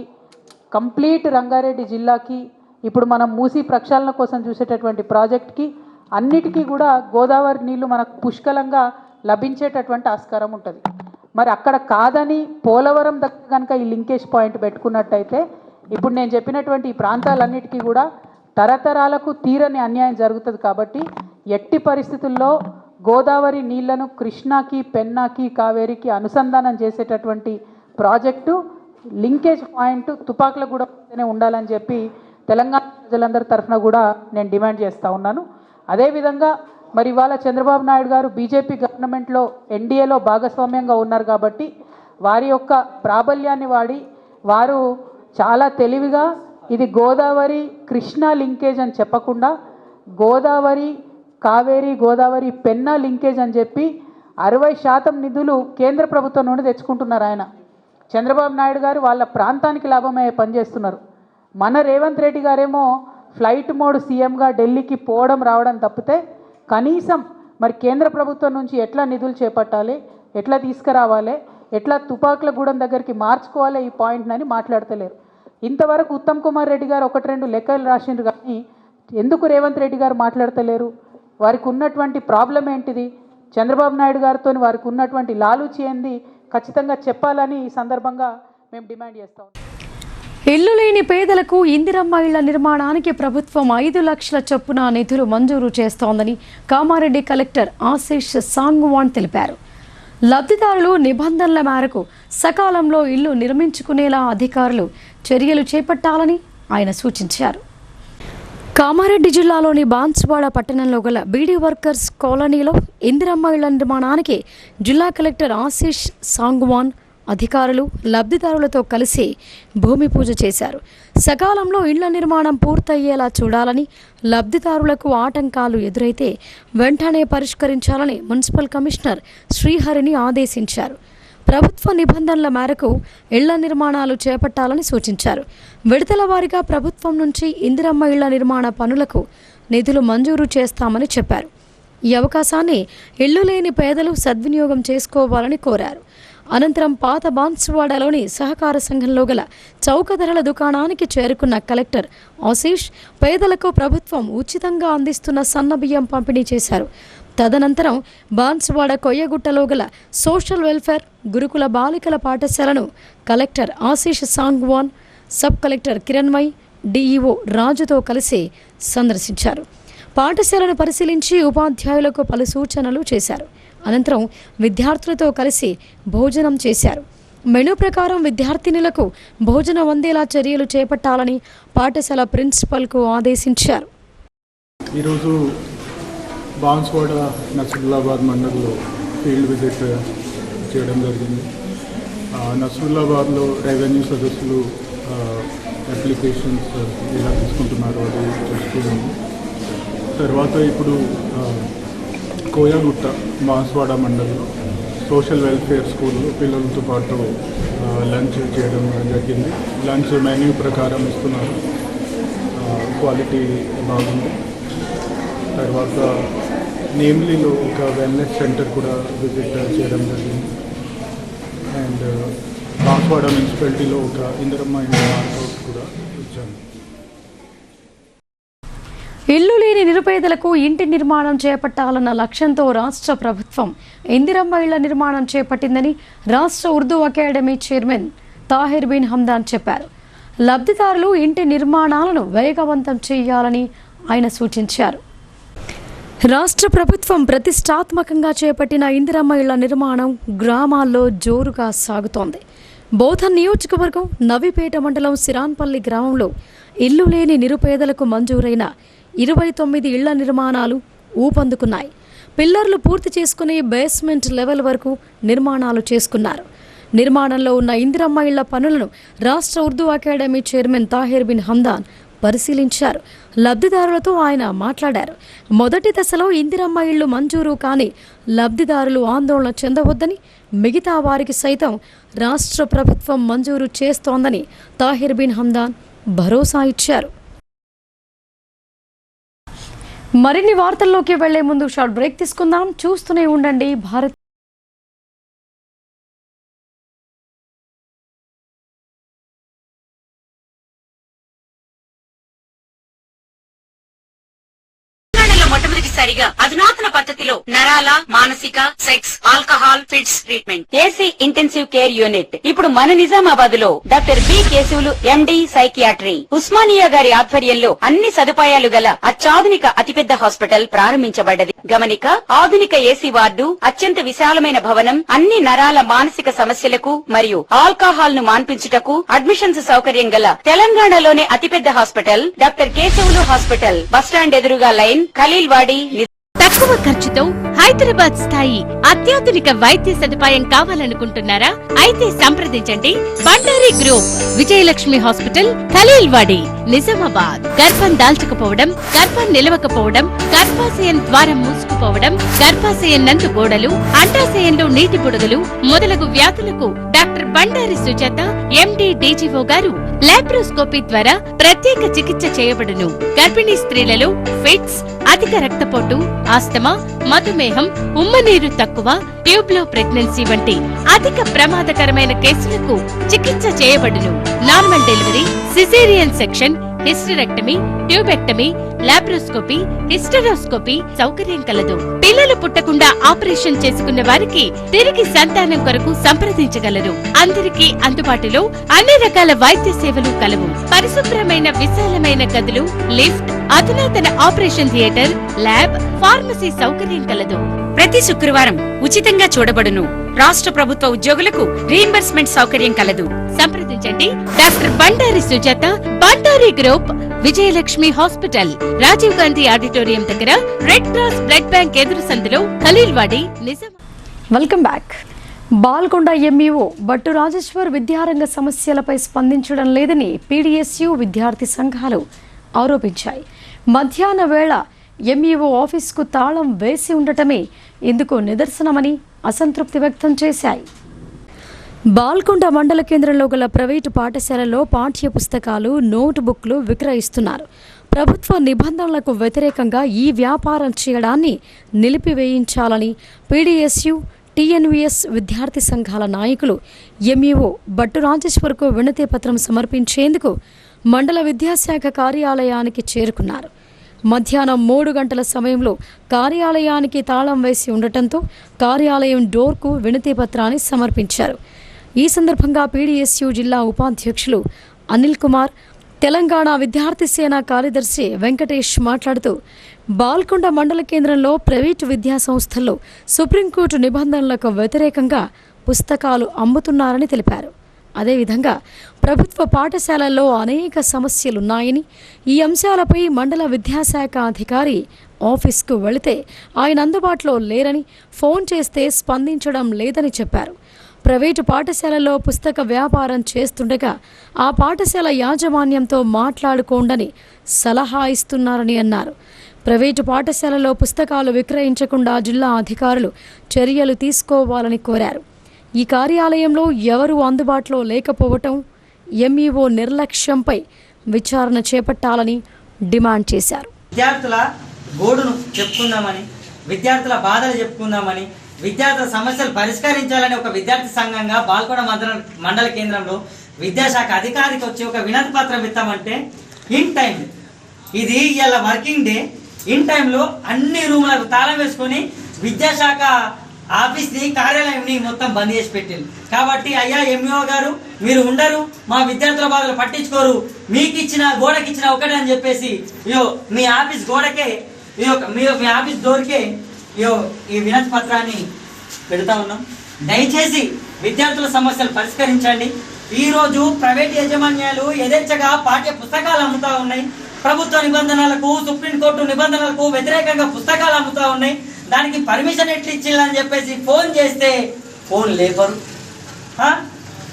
కంప్లీట్ రంగారెడ్డి జిల్లాకి, ఇప్పుడు మనం మూసీ ప్రక్షాళన కోసం చూసేటటువంటి ప్రాజెక్ట్కి అన్నిటికీ కూడా గోదావరి నీళ్లు మనకు పుష్కలంగా లభించేటటువంటి ఆస్కారం ఉంటుంది. మరి అక్కడ కాదని పోలవరం దగ్గర కనుక ఈ లింకేజ్ పాయింట్ పెట్టుకున్నట్టయితే ఇప్పుడు నేను చెప్పినటువంటి ఈ ప్రాంతాలన్నిటికీ కూడా తరతరాలకు తీరని అన్యాయం జరుగుతుంది. కాబట్టి ఎట్టి పరిస్థితుల్లో గోదావరి నీళ్లను కృష్ణాకి, పెన్నాకి, కావేరీకి అనుసంధానం చేసేటటువంటి ప్రాజెక్టు లింకేజ్ పాయింట్ తుపాకులగూడెంలోనే ఉండాలని చెప్పి తెలంగాణ ప్రజలందరి తరఫున కూడా నేను డిమాండ్ చేస్తూ ఉన్నాను. అదేవిధంగా మరి ఇవాళ చంద్రబాబు నాయుడు గారు బీజేపీ గవర్నమెంట్లో ఎన్డీఏలో భాగస్వామ్యంగా ఉన్నారు కాబట్టి వారి యొక్క ప్రాబల్యాన్ని వాడి వారు చాలా తెలివిగా ఇది గోదావరి కృష్ణా లింకేజ్ అని చెప్పకుండా గోదావరి కావేరీ గోదావరి పెన్నా లింకేజ్ అని చెప్పి 60% నిధులు కేంద్ర ప్రభుత్వం నుండి తెచ్చుకుంటున్నారు. ఆయన చంద్రబాబు నాయుడు గారు వాళ్ళ ప్రాంతానికి లాభమయ్యే పనిచేస్తున్నారు. మన రేవంత్ రెడ్డి గారేమో ఫ్లైట్ మోడ్ సీఎంగా ఢిల్లీకి పోవడం రావడం తప్పితే కనీసం మరి కేంద్ర ప్రభుత్వం నుంచి ఎట్లా నిధులు చేపట్టాలి, ఎట్లా తీసుకురావాలి, ఎట్లా తుపాకుల గూడెం దగ్గరికి మార్చుకోవాలి ఈ పాయింట్నని మాట్లాడతలేరు. ఇంతవరకు ఉత్తమ్ కుమార్ రెడ్డి గారు 1-2 లెక్కలు రాసిండ్రు, కానీ ఎందుకు రేవంత్ రెడ్డి గారు మాట్లాడతలేరు? వారికి ఉన్నటువంటి ప్రాబ్లం ఏంటిది, చంద్రబాబు నాయుడు గారితో వారికి ఉన్నటువంటి లాలూచి ఏంది ఖచ్చితంగా చెప్పాలని ఈ సందర్భంగా మేము డిమాండ్ చేస్తాం. ఇల్లు లేని పేదలకు ఇందిరమ్మ ఇళ్ల నిర్మాణానికి ప్రభుత్వం 5 లక్షల చొప్పున నిధులు మంజూరు చేస్తోందని కామారెడ్డి కలెక్టర్ ఆశీష్ సాంగ్వాన్ తెలిపారు. లబ్ధిదారులు నిబంధనల మేరకు సకాలంలో ఇల్లు నిర్మించుకునేలా అధికారులు చర్యలు చేపట్టాలని ఆయన సూచించారు. కామారెడ్డి జిల్లాలోని బాన్సువాడ పట్టణంలో గల బీడీ వర్కర్స్ కాలనీలో ఇందిరమ్మ ఇళ్ల నిర్మాణానికి జిల్లా కలెక్టర్ ఆశీష్ సాంగ్వాన్ అధికారులు లబ్ధిదారులతో కలిసి భూమి పూజ చేశారు. సకాలంలో ఇళ్ల నిర్మాణం పూర్తయ్యేలా చూడాలని, లబ్ధిదారులకు ఆటంకాలు ఎదురైతే వెంటనే పరిష్కరించాలని మున్సిపల్ కమిషనర్ శ్రీహరిని ఆదేశించారు. ప్రభుత్వ నిబంధనల మేరకు ఇళ్ల నిర్మాణాలు చేపట్టాలని సూచించారు. విడతల వారీగా ప్రభుత్వం నుంచి ఇందిరమ్మ ఇళ్ల నిర్మాణ పనులకు నిధులు మంజూరు చేస్తామని చెప్పారు. ఈ అవకాశాన్ని ఇళ్లు లేని పేదలు సద్వినియోగం చేసుకోవాలని కోరారు. అనంతరం పాత బాన్సువాడలోని సహకార సంఘంలో గల చౌక ధరల దుకాణానికి చేరుకున్న కలెక్టర్ ఆశీష్ పేదలకు ప్రభుత్వం ఉచితంగా అందిస్తున్న సన్నబియ్యం పంపిణీ చేశారు. తదనంతరం బాన్సువాడ కొయ్యగుట్టలో గల సోషల్ వెల్ఫేర్ గురుకుల బాలికల పాఠశాలను collector Ashish Sangwan, sub collector Kiranmay, DEO రాజుతో కలిసి సందర్శించారు. పాఠశాలను పరిశీలించి ఉపాధ్యాయులకు పలు సూచనలు చేశారు. అనంతరం విద్యార్థులతో కలిసి భోజనం చేశారు. మెనూ ప్రకారం విద్యార్థినులకు భోజనం అందేలా చర్యలు చేపట్టాలని పాఠశాల ప్రిన్సిపల్కు ఆదేశించారు. ఈరోజు బాన్సువాడ నసరుల్లాబాద్ మండలంలో ఫీల్డ్ విజిట్ చేయడం జరిగింది. నసరుల్లాబాద్లో రెవెన్యూ సదస్సులు అప్లికేషన్స్ ఎలా తీసుకుంటున్నారు అది చూస్తున్నాము. తర్వాత ఇప్పుడు కోయాగుట్ట బాన్సువాడ మండలంలో సోషల్ వెల్ఫేర్ స్కూల్లో పిల్లలతో పాటు లంచ్ చేయడం జరిగింది. లంచ్ మెన్యూ ప్రకారం ఇస్తున్నారు, క్వాలిటీ బాగుంది. తర్వాత నేమ్లీలో ఒక వెల్నెస్ సెంటర్ కూడా విజిట్ చేయడం జరిగింది. అండ్ బాన్సువాడ మున్సిపాలిటీలో ఒక ఇందిరమ్మ ఇళ్ల హౌస్ కూడా ఇచ్చాము. ఇల్లు లేని నిరుపేదలకు ఇంటి నిర్మాణం చేపట్టాలన్న లక్ష్యంతో రాష్ట్ర ప్రభుత్వం ఇందిరమ్మ ఇళ్ల నిర్మాణం చేపట్టిందని రాష్ట్ర ఉర్దూ అకాడమీ చైర్మన్ తాహిర్ బిన్ హమ్దాన్ చెప్పారు. లబ్ధిదారులు ఇంటి నిర్మాణాలను వేగవంతం చేయాలని ఆయన సూచించారు. రాష్ట్ర ప్రభుత్వం ప్రతిష్టాత్మకంగా చేపట్టిన ఇందిరమ్మ ఇళ్ల నిర్మాణం గ్రామాల్లో జోరుగా సాగుతోంది. బోధన్ నియోజకవర్గం నవిపేట మండలం సిరాన్పల్లి గ్రామంలో ఇల్లు లేని నిరుపేదలకు మంజూరైన 29 ఇళ్ల నిర్మాణాలు ఊపందుకున్నాయి. పిల్లర్లు పూర్తి చేసుకుని బేస్మెంట్ లెవెల్ వరకు నిర్మాణాలు చేసుకున్నారు. నిర్మాణంలో ఉన్న ఇందిరమ్మ ఇళ్ల పనులను రాష్ట్ర ఉర్దూ అకాడమీ చైర్మన్ తాహిర్ బిన్ హమ్దాన్ పరిశీలించారు. లబ్ధిదారులతో ఆయన మాట్లాడారు. మొదటి దశలో ఇందిరమ్మ ఇళ్లు మంజూరు కానీ లబ్ధిదారులు ఆందోళన చెందవద్దని, మిగతా వారికి సైతం రాష్ట్ర ప్రభుత్వం మంజూరు చేస్తోందని తాహిర్ బిన్ హమ్దాన్ భరోసా ఇచ్చారు. మరిన్ని వార్తల్లోకి వెళ్లే ముందు షార్ట్ బ్రేక్ తీసుకుందాం. చూస్తూనే ఉండండి భారత్. మొట్టమొదటిసారిగా అధునాతన పద్ధతిలో నరాల, మానసిక, sex, alcohol, fits treatment, AC intensive care unit ఇప్పుడు మన నిజామాబాద్ లో doctor B Keshavulu MD psychiatry Osmania గారి ఆధ్వర్యంలో అన్ని సదుపాయాలు గల అత్యాధునిక అతిపెద్ద హాస్పిటల్ ప్రారంభించబడ్డది. గమనిక, ఆధునిక ఏసీ వార్డు, అత్యంత విశాలమైన భవనం, అన్ని నరాల మానసిక సమస్యలకు మరియు ఆల్కహాల్ ను మాన్పించుటకు అడ్మిషన్స్ సౌకర్యం గల తెలంగాణలోనే అతిపెద్ద hospital doctor Keshavulu hospital, bus stand ఎదురుగా లైన్, ఖలీల్వాడి. తక్కువ ఖర్చుతో హైదరాబాద్ స్థాయి అత్యాధునిక వైద్య సదుపాయం కావాలనుకుంటున్నారా? అయితే సంప్రదించండి బండారి గ్రూప్, విజయలక్ష్మి హాస్పిటల్, ఖలీల్వాడి. నిజామాబాద్. గర్భం దాల్చకపోవడం, గర్భం నిలవకపోవడం, గర్భాశయం ద్వారం మూసుకుపోవడం, గర్భాశయం నందు గోడలు, అండాశయంలో నీటి బుడగలు మొదలగు వ్యాధులకు డాక్టర్ బండారి సుజాత ఎండి డీజీఓ గారు లాప్రోస్కోపీ ద్వారా ప్రత్యేక చికిత్స చేయబడును. గర్భిణీ స్త్రీలలో ఫిట్స్, అధిక రక్తపోటు, ఆస్తమా, మధుమేహం, ఉమ్మనీరు తక్కువ, ట్యూబ్లో ప్రెగ్నెన్సీ వంటి అధిక ప్రమాదకరమైన కేసులకు చికిత్స చేయబడును. Normal delivery, caesarean section, hysterectomy, tubectomy, laparoscopy, hysteroscopy సౌకర్యం కలదు. పిల్లలు పుట్టకుండా ఆపరేషన్ చేసుకున్న వారికి తిరిగి సంతానం కొరకు సంప్రదించగలరు. అందరికీ అందుబాటులో అన్ని రకాల వైద్య సేవలు కలవు. పరిశుభ్రమైన విశాలమైన గదులు, లిఫ్ట్, అధునాతన ఆపరేషన్ థియేటర్, ల్యాబ్, ఫార్మసీ సౌకర్యం కలదు. ప్రతి శుక్రవారం ఉచితంగా చూడబడును. రాష్ట్ర ప్రభుత్వ ఉద్యోగులకు రీయింబర్స్మెంట్ సౌకర్యం కలదు. సంప్రదించండి doctor Bandari Sujatha, Bandari group, Vijayalakshmi hospital, Rajiv Gandhi auditorium దగ్గర, రెడ్ క్రాస్ బ్లడ్ బ్యాంక్ ఎదురు సందులో, Khaleelwadi, Nizam. Welcome back. Balkonda MEO Battu Rajeshwar విద్యారంగ సమస్యలపై స్పందించడం లేదని పీడీఎస్యూ విద్యార్థి సంఘాలు ఆరోపించాయి. మధ్యాహ్న వేళ ఎంఈఓ ఆఫీసుకు తాళం వేసి ఉండటమే ఇందుకు నిదర్శనమని అసంతృప్తి వ్యక్తం చేశాయి. బాల్కొండ మండల కేంద్రంలో గల ప్రైవేటు పాఠశాలలో పాఠ్య పుస్తకాలు, నోట్ బుక్లు విక్రయిస్తున్నారు. ప్రభుత్వ నిబంధనలకు వ్యతిరేకంగా ఈ వ్యాపారం చేయడాన్ని నిలిపివేయించాలని పీడీఎస్యూ, టీఎన్వీఎస్ విద్యార్థి సంఘాల నాయకులు ఎంఈఓ బట్టు రాజేశ్వర్కు వినతి పత్రం సమర్పించేందుకు మండల విద్యాశాఖ కార్యాలయానికి చేరుకున్నారు. మధ్యాహ్నం 3 గంటల సమయంలో కార్యాలయానికి తాళం వేసి ఉండటంతో కార్యాలయం డోర్కు వినతి పత్రాన్ని సమర్పించారు. ఈ సందర్భంగా పీడీఎస్యూ జిల్లా ఉపాధ్యక్షులు అనిల్ కుమార్, తెలంగాణ విద్యార్థి సేన కార్యదర్శి వెంకటేష్ మాట్లాడుతూ బాల్కొండ మండల కేంద్రంలో ప్రైవేటు విద్యా సంస్థల్లో సుప్రీంకోర్టు నిబంధనలకు వ్యతిరేకంగా పుస్తకాలు అమ్ముతున్నారని తెలిపారు. అదేవిధంగా ప్రభుత్వ పాఠశాలల్లో అనేక సమస్యలున్నాయని, ఈ అంశాలపై మండల విద్యాశాఖ అధికారి ఆఫీస్కు వెళితే ఆయన అందుబాటులో లేరని, ఫోన్ చేస్తే స్పందించడం లేదని చెప్పారు. ప్రైవేటు పాఠశాలలో పుస్తక వ్యాపారం చేస్తుండగా ఆ పాఠశాల యాజమాన్యంతో మాట్లాడుకోండని సలహా ఇస్తున్నారని అన్నారు. ప్రైవేటు పాఠశాలలో పుస్తకాలు విక్రయించకుండా జిల్లా అధికారులు చర్యలు తీసుకోవాలని కోరారు. ఈ కార్యాలయంలో ఎవరూ అందుబాటులో లేకపోవటం, ఎంఈఓ నిర్లక్ష్యంపై విచారణ చేపట్టాలని డిమాండ్ చేశారు. విద్యార్థుల గోడును చెప్పుకుందామని, విద్యార్థుల బాధలు చెప్పుకుందామని, విద్యార్థుల సమస్యలు పరిష్కరించాలని ఒక విద్యార్థి సంఘంగా బాల్కొండ మండల కేంద్రంలో విద్యాశాఖ అధికారికి వచ్చి ఒక వినతి పత్రం ఇస్తామంటే ఇన్ టైం, ఇది ఇలా వర్కింగ్ డే, ఇన్ టైంలో అన్ని రూములకు తాళం వేసుకొని విద్యాశాఖ ఆఫీస్ని, కార్యాలయంని మొత్తం బంద్ చేసి పెట్టింది. కాబట్టి అయ్యా ఎంఈఓ గారు, మీరు ఉండరు, మా విద్యార్థుల బాధలు పట్టించుకోరు, మీకు ఇచ్చిన గోడకి ఇచ్చిన ఒకటే అని చెప్పేసి మీ ఆఫీస్ గోడకే, మీ ఆఫీస్ డోర్కే ఈ వినతి పత్రాన్ని పెడతా ఉన్నాం. దయచేసి విద్యార్థుల సమస్యలు పరిష్కరించండి. ఈరోజు ప్రైవేట్ యాజమాన్యాలు యథేచ్ఛగా పాఠ్య పుస్తకాలు అమ్ముతా ఉన్నాయి. ప్రభుత్వ నిబంధనలకు, సుప్రీంకోర్టు నిబంధనలకు వ్యతిరేకంగా పుస్తకాలు అమ్ముతా ఉన్నాయి. దానికి పర్మిషన్ ఎట్లా ఇచ్చిందని చెప్పేసి ఫోన్ చేస్తే ఫోన్ లేపరు.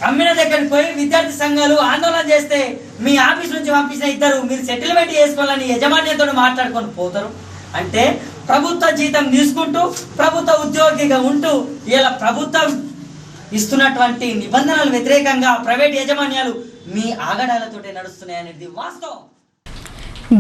అమ్మిన దగ్గరికి పోయి విద్యార్థి సంఘాలు ఆందోళన చేస్తే మీ ఆఫీస్ నుంచి పంపించిన ఇద్దరు మీరు సెటిల్మెంట్ చేసుకోవాలని యజమాన్యంతో మాట్లాడుకొని పోతారు. అంటే ప్రభుత్వ జీతం తీసుకుంటూ, ప్రభుత్వ ఉద్యోగిగా ఉంటూ ఇలా ప్రభుత్వం ఇస్తున్నటువంటి నిబంధనలు వ్యతిరేకంగా ప్రైవేట్ యాజమాన్యాలు మీ ఆగడాలతోటే నడుస్తున్నాయనేది వాస్తవం.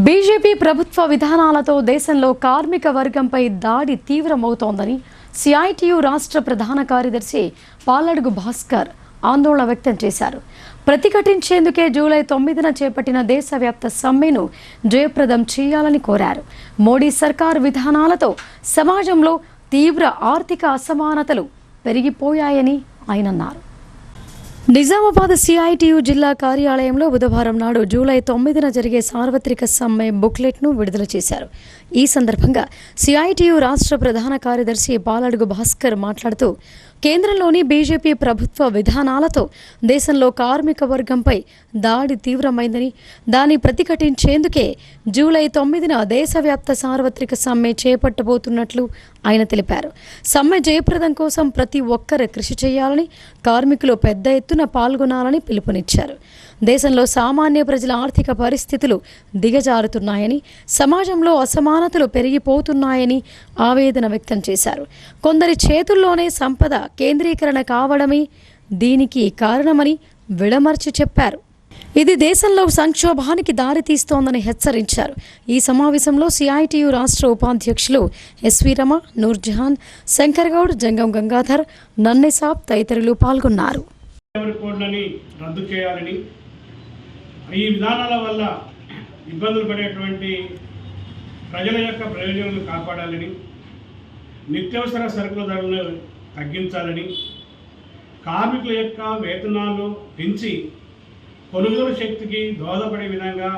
బీజేపీ ప్రభుత్వ విధానాలతో దేశంలో కార్మిక వర్గంపై దాడి తీవ్రమవుతోందని సిఐటియు రాష్ట్ర ప్రధాన కార్యదర్శి పాలడుగు భాస్కర్ ఆందోళన వ్యక్తం చేశారు. ప్రతిఘటించేందుకే జూలై 9న చేపట్టిన దేశవ్యాప్త సమ్మెను జయప్రదం చేయాలని కోరారు. మోడీ సర్కార్ విధానాలతో సమాజంలో తీవ్ర ఆర్థిక అసమానతలు పెరిగిపోయాయని ఆయన అన్నారు. నిజామాబాద్ సిఐటియు జిల్లా కార్యాలయంలో బుధవారం నాడు జూలై 9న జరిగే సార్వత్రిక సమ్మె బుక్లెట్ను విడుదల చేశారు. ఈ సందర్భంగా సిఐటియు రాష్ట్ర ప్రధాన కార్యదర్శి పాలడుగు భాస్కర్ మాట్లాడుతూ కేంద్రంలోని బీజేపీ ప్రభుత్వ విధానాలతో దేశంలో కార్మిక వర్గంపై దాడి తీవ్రమైందని దాన్ని ప్రతిఘటించేందుకే జూలై 9న దేశవ్యాప్త సార్వత్రిక సమ్మె చేపట్టబోతున్నట్లు ఆయన తెలిపారు. సమ్మె జయప్రదం కోసం ప్రతి ఒక్కరు కృషి చేయాలని, కార్మికులు పెద్ద ఎత్తున పాల్గొనాలని పిలుపునిచ్చారు. దేశంలో సామాన్య ప్రజల ఆర్థిక పరిస్థితులు దిగజారుతున్నాయని, సమాజంలో అసమానతలు పెరిగిపోతున్నాయని ఆవేదన వ్యక్తం చేశారు. కొందరి చేతుల్లోనే సంపద కేంద్రీకరణ కావడమే దీనికి కారణమని విడమర్చి చెప్పారు. ఇది దేశంలో సంక్షోభానికి దారితీస్తోందని హెచ్చరించారు. ఈ సమావేశంలో సిఐటియు రాష్ట్ర ఉపాధ్యక్షులు ఎస్వి రమ, నూర్జహాన్, శంకర్ గౌడ్, జంగం గంగాధర్, నన్నెసాబ్ తదితరులు పాల్గొన్నారు. రద్దు చేయాలని, ఈ విధానాల వల్ల ఇబ్బందులు పడేటువంటి ప్రజల యొక్క ప్రయోజనాలను కాపాడాలని, నిత్యావసర సరుకుల ధరలను తగ్గించాలని, కార్మికుల యొక్క వేతనాలు పెంచి కొనుగోలు శక్తికి దోహదపడే విధంగా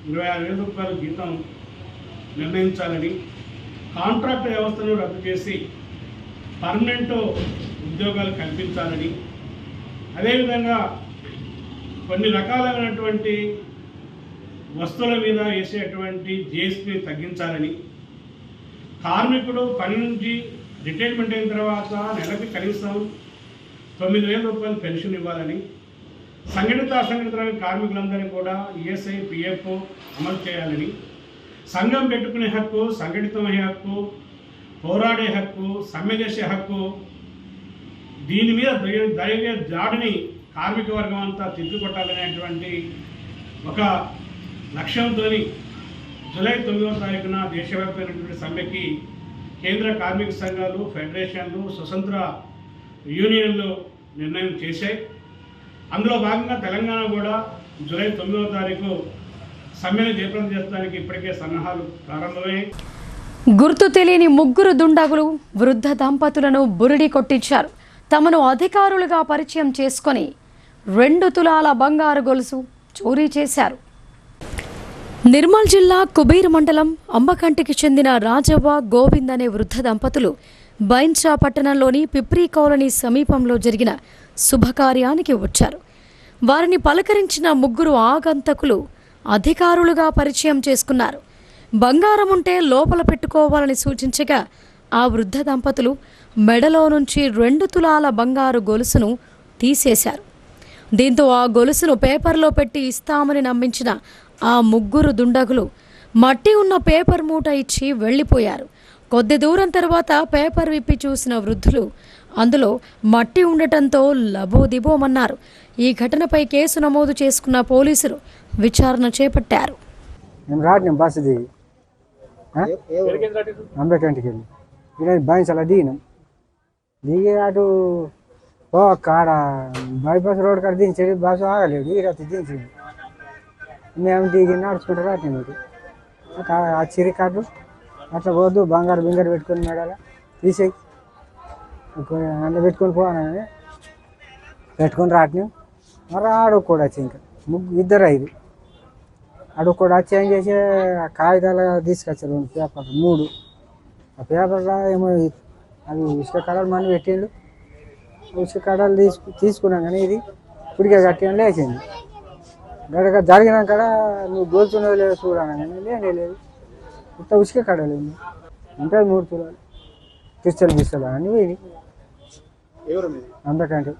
26,000 రూపాయల జీతం నిర్ణయించాలని, కాంట్రాక్ట్ వ్యవస్థను రద్దు చేసి పర్మనెంట్ ఉద్యోగాలు కల్పించాలని, అదేవిధంగా కొన్ని రకాలైనటువంటి వస్తువుల మీద వేసేటువంటి జిఎస్టీని తగ్గించాలని, కార్మికుడు పని నుంచి రిటైర్మెంట్ అయిన తర్వాత నెలకి కనీసం 9,000 రూపాయలు పెన్షన్ ఇవ్వాలని, సంఘటిత అసంఘటిత రంగ కార్మికులందరినీ కూడా ఈఎస్ఐ, పిఎఫ్ అమలు చేయాలని, సంఘం పెట్టుకునే హక్కు, సంఘటితమయ్యే హక్కు, పోరాడే హక్కు, సమ్మె చేసే హక్కు, దీని మీద జరిగే దాడిని కార్మిక వర్గం అంతా తిప్పికొట్టాలనేటువంటి ఒక లక్ష్యంతో జూలై 9వ తారీఖున దేశవ్యాప్తమైనటువంటి సమ్మెకి కేంద్ర కార్మిక సంఘాలు, ఫెడరేషన్లు, స్వతంత్ర యూనియన్లు నిర్ణయం చేశాయి. అందులో భాగంగా తెలంగాణ కూడా జూలై 9వ తారీఖు సమ్మెను జయప్రదం చేయడానికి ఇప్పటికే సన్నాహాలు ప్రారంభమయ్యాయి. గుర్తు తెలియని ముగ్గురు దుండగులు వృద్ధ దంపతులను బురిడి కొట్టించారు. తమను అధికారులుగా పరిచయం చేసుకొని 2 తులాల బంగారు గొలుసు చోరీ చేశారు. నిర్మల్ జిల్లా కుబీర్ మండలం అంబకంటికి చెందిన రాజవ్వ, గోవింద్ అనే వృద్ధ దంపతులు బైన్చా పట్టణంలోని పిప్రీ కాలనీ సమీపంలో జరిగిన శుభకార్యానికి వచ్చారు. వారిని పలకరించిన ముగ్గురు ఆగంతకులు అధికారులుగా పరిచయం చేసుకున్నారు. బంగారం ఉంటే లోపల పెట్టుకోవాలని సూచించగా ఆ వృద్ధ దంపతులు మెడలో నుంచి 2 తులాల బంగారు గొలుసును తీసేశారు. దీంతో ఆ గొలుసును పేపర్లో పెట్టి ఇస్తామని నమ్మించిన ఆ ముగ్గురు దుండగులు మట్టి ఉన్న పేపర్ మూట ఇచ్చి వెళ్ళిపోయారు. కొద్ది దూరం తర్వాత పేపర్ విప్పి చూసిన వృద్ధులు అందులో మట్టి ఉండటంతో లబోదిబోమన్నారు. ఈ ఘటనపై కేసు నమోదు చేసుకున్న పోలీసులు విచారణ చేపట్టారు. బస్సు దిగి అంబేకంటికి వెళ్ళి బాయిన్సలా దిగి అటు కాడ బైపాస్ రోడ్ కాడ దించాడు. బస్సు ఆగలేదు, ఈ రాత్రి దించింది. మేము దిగి నడుచుకుంటూ రాటి మీరు ఆ చిరికాటు అట్లా పోద్దు, బంగారు బింగారు పెట్టుకుని మేడాల తీసేయి అందులో పెట్టుకొని పోవాలని పెట్టుకొని రాటినాం. మరి ఆడు కూడా వచ్చి ఇంకా ఇద్దరు 5 అడుగు కూడా వచ్చి ఏం చేసి కాగితాలు తీసుకొచ్చారు 2 పేపర్లు 3. ఆ పేపర్లో ఏమో అది ఇసుక కడలు మనీ పెట్టిండు. ఇసుక కడలు తీసుకున్నాం కానీ ఇది ఇప్పటికే కట్టిన లేచింది. గడక జరిగినాక నువ్వు గోల్చున్నది లేదు చూడాను కానీ లేదు ఇంత ఉసుక కడలేదు ఉంటుంది 3 తులాలు పిస్తలు అని ఇది అంతకంటే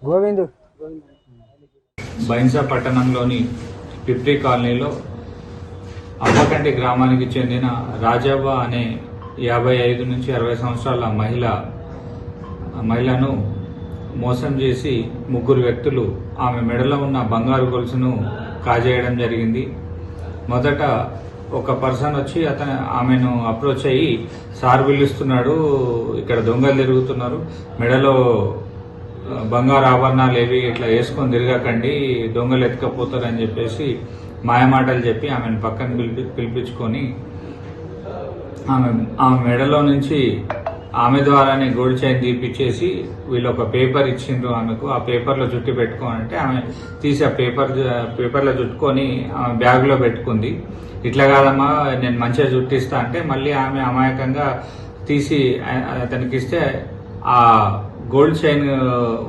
గోవిందు బైన్సా పట్టణంలోని పిప్రీ కాలనీలో అమ్మకంటి గ్రామానికి చెందిన రాజవ్వ అనే 55 నుంచి 60 సంవత్సరాల మహిళను మోసం చేసి 3 వ్యక్తులు ఆమె మెడలో ఉన్న బంగారు గొలుసును కాజేయడం జరిగింది. మొదట ఒక పర్సన్ వచ్చి ఆమెను అప్రోచ్ అయ్యి సార్ పిలుస్తున్నాడు, ఇక్కడ దొంగలు తిరుగుతున్నారు, మెడలో బంగారు ఆభరణాలు ఏవి ఇట్లా వేసుకొని తిరగకండి, దొంగలు ఎత్తుకపోతారని చెప్పేసి మాయమాటలు చెప్పి ఆమెను పక్కన పిలిపించుకొని ఆమె మెడలో నుంచి ఆమె ద్వారానే గోల్డ్ చైన్ తీపిచ్చేసి వీళ్ళు ఒక పేపర్ ఇచ్చిండ్రు ఆమెకు, ఆ పేపర్లో చుట్టి పెట్టుకోనంటే ఆమె తీసి ఆ పేపర్లో చుట్టుకొని ఆమె బ్యాగ్లో పెట్టుకుంది. ఇట్లా కాదమ్మా నేను మంచిగా చుట్టిస్తా అంటే మళ్ళీ ఆమె అమాయకంగా తీసి అతనికి ఇస్తే ఆ గోల్డ్ చైన్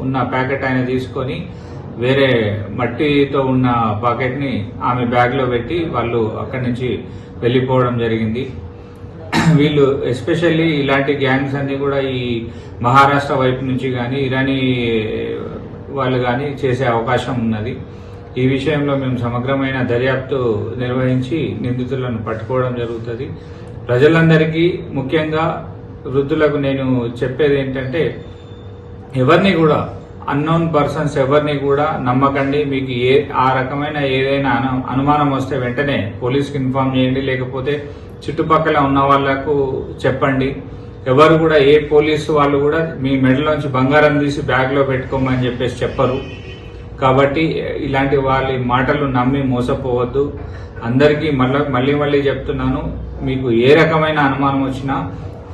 ఉన్న ప్యాకెట్ ఆయన తీసుకొని వేరే మట్టితో ఉన్న పాకెట్ని ఆమె బ్యాగ్లో పెట్టి వాళ్ళు అక్కడి నుంచి వెళ్ళిపోవడం జరిగింది. వీళ్ళు ఎస్పెషల్లీ ఇలాంటి గ్యాంగ్స్ అన్నీ కూడా ఈ మహారాష్ట్ర వైపు నుంచి కానీ ఇరానీ వాళ్ళు కానీ చేసే అవకాశం ఉన్నది. ఈ విషయంలో మేము సమగ్రమైన దర్యాప్తు నిర్వహించి నిందితులను పట్టుకోవడం జరుగుతుంది. ప్రజలందరికీ ముఖ్యంగా వృద్ధులకు నేను చెప్పేది ఏంటంటే ఎవరిని కూడా అన్నోన్ పర్సన్స్ ఎవరిని కూడా నమ్మకండి. మీకు ఆ రకమైన ఏదైనా అనుమానం వస్తే వెంటనే పోలీస్కి ఇన్ఫార్మ్ చేయండి, లేకపోతే చుట్టుపక్కల ఉన్న వాళ్లకు చెప్పండి. ఎవరు కూడా ఏ పోలీసు వాళ్ళు కూడా మీ మెడలోంచి బంగారం తీసి బ్యాగ్లో పెట్టుకోమని చెప్పేసి చెప్పరు. కాబట్టి ఇలాంటి వాళ్ళ మాటలు నమ్మి మోసపోవద్దు. అందరికీ మళ్ళీ చెప్తున్నాను, మీకు ఏ రకమైన అనుమానం వచ్చినా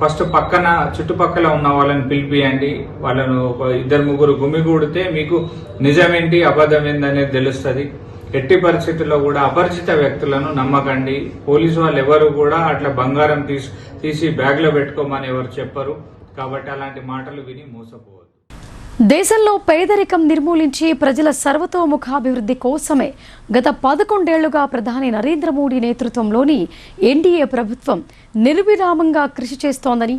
ఫస్ట్ చుట్టుపక్కల ఉన్న వాళ్ళని పిలిపియండి. వాళ్ళను ఒక 2-3 గుమిగూడితే మీకు నిజమేంటి అబద్ధం ఏందనేది తెలుస్తుంది. ఎట్టి పరిస్థితుల్లో కూడా అపరిచిత వ్యక్తులను నమ్మకండి. పోలీసు వాళ్ళు ఎవరు కూడా అట్లా బంగారం తీసి బ్యాగ్లో పెట్టుకోమని ఎవరు చెప్పరు. కాబట్టి అలాంటి మాటలు విని మోసపోవద్దు. దేశంలో పేదరికం నిర్మూలించి ప్రజల సర్వతోముఖాభివృద్ధి కోసమే గత 11 ఏళ్లుగా ప్రధాని నరేంద్ర మోడీ నేతృత్వంలోని ఎన్డీఏ ప్రభుత్వం నిర్విరామంగా కృషి చేస్తోందని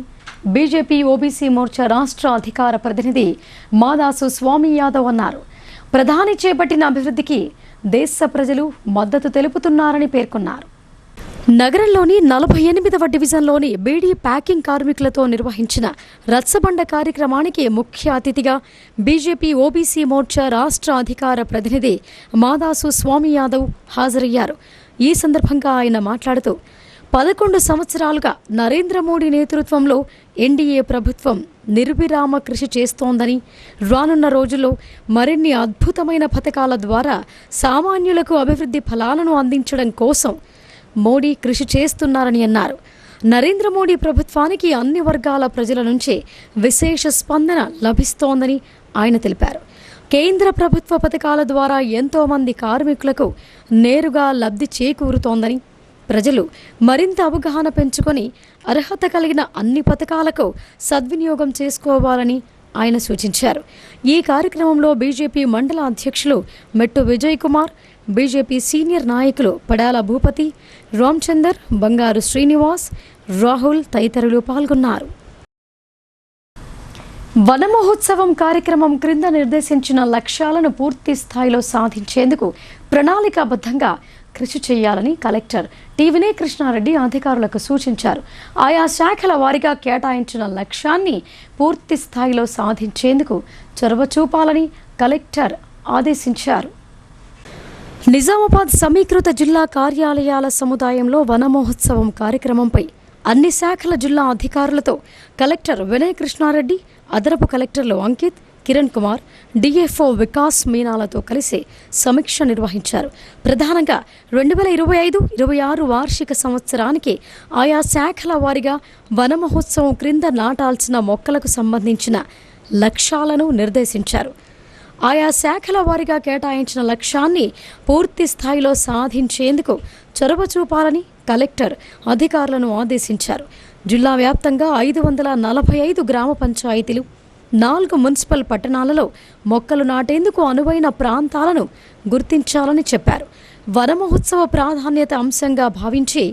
బీజేపీ ఓబీసీ మోర్చా రాష్ట్ర అధికార ప్రతినిధి మాదాసు స్వామి యాదవ్ అన్నారు. ప్రధాని చేపట్టిన అభివృద్ధికి దేశ ప్రజలు మద్దతు తెలుపుతున్నారని పేర్కొన్నారు. నగరంలోని 48వ డివిజన్లోని బీడీ ప్యాకింగ్ కార్మికులతో నిర్వహించిన రచ్చబండ కార్యక్రమానికి ముఖ్య అతిథిగా బీజేపీ ఓబీసీ మోర్చా రాష్ట్ర అధికార ప్రతినిధి మాదాసు స్వామి యాదవ్ హాజరయ్యారు. ఈ సందర్భంగా ఆయన మాట్లాడుతూ 11 సంవత్సరాలుగా నరేంద్ర మోడీ నేతృత్వంలో ఎన్డీఏ ప్రభుత్వం నిర్విరామ కృషి చేస్తోందని, రానున్న రోజుల్లో మరిన్ని అద్భుతమైన పథకాల ద్వారా సామాన్యులకు అభివృద్ధి ఫలాలను అందించడం కోసం మోడీ కృషి చేస్తున్నారని అన్నారు. నరేంద్ర మోడీ ప్రభుత్వానికి అన్ని వర్గాల ప్రజల నుంచి విశేష స్పందన లభిస్తోందని ఆయన తెలిపారు. కేంద్ర ప్రభుత్వ పథకాల ద్వారా ఎంతోమంది కార్మికులకు నేరుగా లబ్ధి చేకూరుతోందని, ప్రజలు మరింత అవగాహన పెంచుకొని అర్హత కలిగిన అన్ని పథకాలకు సద్వినియోగం చేసుకోవాలని ఆయన సూచించారు. ఈ కార్యక్రమంలో బీజేపీ మండల అధ్యక్షులు మెట్టు విజయ్ కుమార్, బీజేపీ సీనియర్ నాయకులు పడాల భూపతి, రామచందర్, బంగారు శ్రీనివాస్, రాహుల్ తదితరులు పాల్గొన్నారు. వన మహోత్సవం కార్యక్రమం క్రింద నిర్దేశించిన లక్ష్యాలను పూర్తి స్థాయిలో సాధించేందుకు ప్రణాళికాబద్ధంగా కృషి చేయాలని కలెక్టర్ టి వినయ్ కృష్ణారెడ్డి అధికారులకు సూచించారు. ఆయా శాఖల వారీగా కేటాయించిన లక్ష్యాన్ని పూర్తి స్థాయిలో సాధించేందుకు చొరవ చూపాలని కలెక్టర్ ఆదేశించారు. నిజామాబాద్ సమీకృత జిల్లా కార్యాలయాల సముదాయంలో వన మహోత్సవం కార్యక్రమంపై అన్ని శాఖల జిల్లా అధికారులతో కలెక్టర్ వినయ్ కృష్ణారెడ్డి, అదనపు కలెక్టర్లు అంకిత్, కిరణ్ కుమార్, డిఎఫ్ఓ వికాస్ మీనాలతో కలిసి సమీక్ష నిర్వహించారు. ప్రధానంగా 2025-26 వార్షిక సంవత్సరానికి ఆయా శాఖల వారీగా వన మహోత్సవం క్రింద నాటాల్సిన మొక్కలకు సంబంధించిన లక్ష్యాలను నిర్దేశించారు. ఆయా శాఖల వారీగా కేటాయించిన లక్ష్యాన్ని పూర్తి స్థాయిలో సాధించేందుకు చొరవ చూపాలని కలెక్టర్ అధికారులను ఆదేశించారు. జిల్లా వ్యాప్తంగా 545 గ్రామ పంచాయతీలు, 4 మున్సిపల్ పట్టణాలలో మొక్కలు నాటేందుకు అనువైన ప్రాంతాలను గుర్తించాలని చెప్పారు. వన మహోత్సవ ప్రాధాన్యత అంశంగా భావించి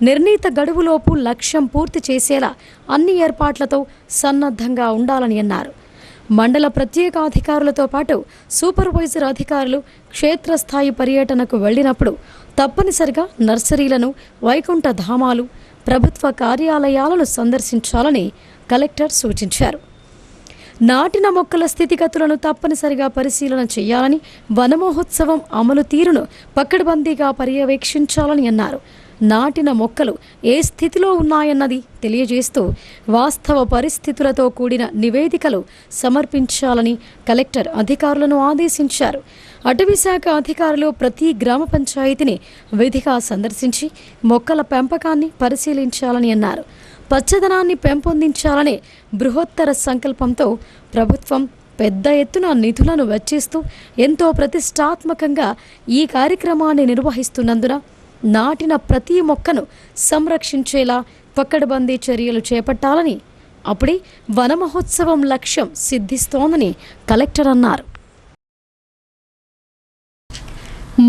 నిర్ణీత గడువులోపు లక్ష్యం పూర్తి చేసేలా అన్ని ఏర్పాట్లతో సన్నద్ధంగా ఉండాలని అన్నారు. మండల ప్రత్యేక అధికారులతో పాటు సూపర్వైజర్ అధికారులు క్షేత్రస్థాయి పర్యటనకు వెళ్లినప్పుడు తప్పనిసరిగా నర్సరీలను, వైకుంఠ ధామాలు, ప్రభుత్వ కార్యాలయాలను సందర్శించాలని కలెక్టర్ సూచించారు. నాటిన మొక్కల స్థితిగతులను తప్పనిసరిగా పరిశీలన చేయాలని, వన మహోత్సవం అమలు తీరును పకడ్బందీగా పర్యవేక్షించాలని అన్నారు. నాటిన మొక్కలు ఏ స్థితిలో ఉన్నాయన్నది తెలియజేస్తూ వాస్తవ పరిస్థితులతో కూడిన నివేదికలు సమర్పించాలని కలెక్టర్ అధికారులను ఆదేశించారు. అటవీ శాఖ అధికారులు ప్రతి గ్రామ పంచాయతీని విధిగా సందర్శించి మొక్కల పెంపకాన్ని పరిశీలించాలని అన్నారు. పచ్చదనాన్ని పెంపొందించాలనే బృహత్తర సంకల్పంతో ప్రభుత్వం పెద్ద ఎత్తున నిధులను వెచ్చిస్తూ ఎంతో ప్రతిష్టాత్మకంగా ఈ కార్యక్రమాన్ని నిర్వహిస్తున్నందున నాటిన ప్రతి మొక్కను సంరక్షించేలా పకడ్బందీ చర్యలు చేపట్టాలని, అప్పుడే వన మహోత్సవం లక్ష్యం సిద్ధిస్తోందని కలెక్టర్ అన్నారు.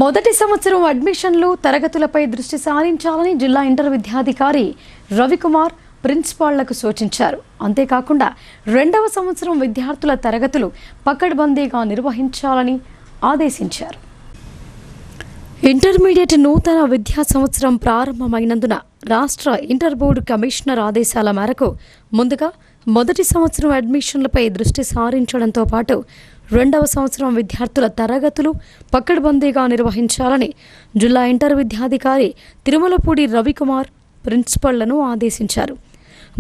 మొదటి సంవత్సరం అడ్మిషన్లు తరగతులపై దృష్టి సారించాలని జిల్లా ఇంటర్ విద్యాధికారి రవికుమార్ ప్రిన్సిపాళ్లకు సూచించారు. అంతేకాకుండా 2వ సంవత్సరం విద్యార్థుల తరగతులు పకడ్బందీగా నిర్వహించాలని ఆదేశించారు. ఇంటర్మీడియట్ నూతన విద్యా సంవత్సరం ప్రారంభమైనందున రాష్ట్ర ఇంటర్ బోర్డు కమిషనర్ ఆదేశాల మేరకు ముందుగా మొదటి సంవత్సరం అడ్మిషన్లపై దృష్టి సారించడంతో పాటు 2వ సంవత్సరం విద్యార్థుల తరగతులు పకడ్బందీగా నిర్వహించాలని జిల్లా ఇంటర్ విద్యాధికారి తిరుమలపూడి రవికుమార్ ప్రిన్సిపళ్లను ఆదేశించారు.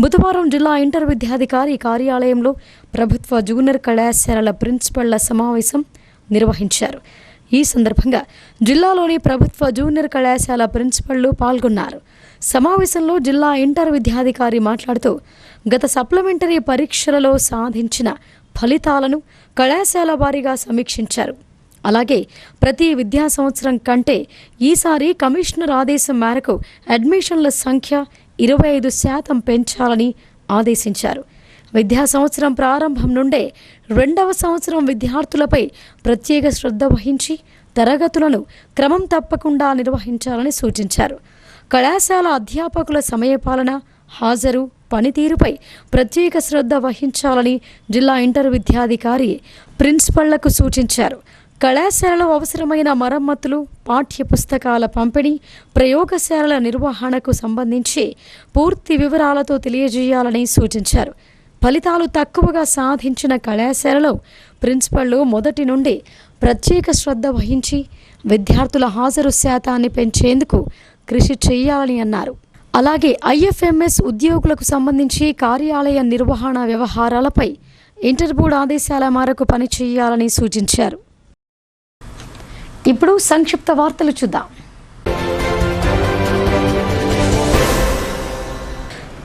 బుధవారం జిల్లా ఇంటర్ విద్యాధికారి కార్యాలయంలో ప్రభుత్వ జూనియర్ కళాశాలల ప్రిన్సిపళ్ల సమావేశం నిర్వహించారు. ఈ సందర్భంగా జిల్లాలోని ప్రభుత్వ జూనియర్ కళాశాల ప్రిన్సిపళ్లు పాల్గొన్నారు. సమావేశంలో జిల్లా ఇంటర్ విద్యాధికారి మాట్లాడుతూ గత సప్లిమెంటరీ పరీక్షలలో సాధించిన ఫలితాలను కళాశాల వారీగా సమీక్షించారు. అలాగే ప్రతి విద్యా సంవత్సరం కంటే ఈసారి కమిషనర్ ఆదేశం మేరకు అడ్మిషన్ల సంఖ్య 25% పెంచాలని ఆదేశించారు. విద్యా సంవత్సరం ప్రారంభం నుండే 2వ సంవత్సరం విద్యార్థులపై ప్రత్యేక శ్రద్ధ వహించి తరగతులను క్రమం తప్పకుండా నిర్వహించాలని సూచించారు. కళాశాల అధ్యాపకుల సమయపాలన, హాజరు, పనితీరుపై ప్రత్యేక శ్రద్ధ వహించాలని జిల్లా ఇంటర్ విద్యాధికారి ప్రిన్సిపళ్లకు సూచించారు. కళాశాలలో అవసరమైన మరమ్మతులు, పాఠ్య పుస్తకాల పంపిణీ, ప్రయోగశాలల నిర్వహణకు సంబంధించి పూర్తి వివరాలతో తెలియజేయాలని సూచించారు. ఫలితాలు తక్కువగా సాధించిన కళాశాలలో ప్రిన్సిపళ్లు మొదటి నుండి ప్రత్యేక శ్రద్ధ వహించి విద్యార్థుల హాజరు శాతాన్ని పెంచేందుకు కృషి చేయాలని అన్నారు. అలాగే ఐఎఫ్ఎంఎస్ ఉద్యోగులకు సంబంధించి కార్యాలయ నిర్వహణ వ్యవహారాలపై ఇంటర్ బోర్డు ఆదేశాల మేరకు పనిచేయాలని సూచించారు. ఇప్పుడు సంక్షిప్త వార్తలు చూద్దాం.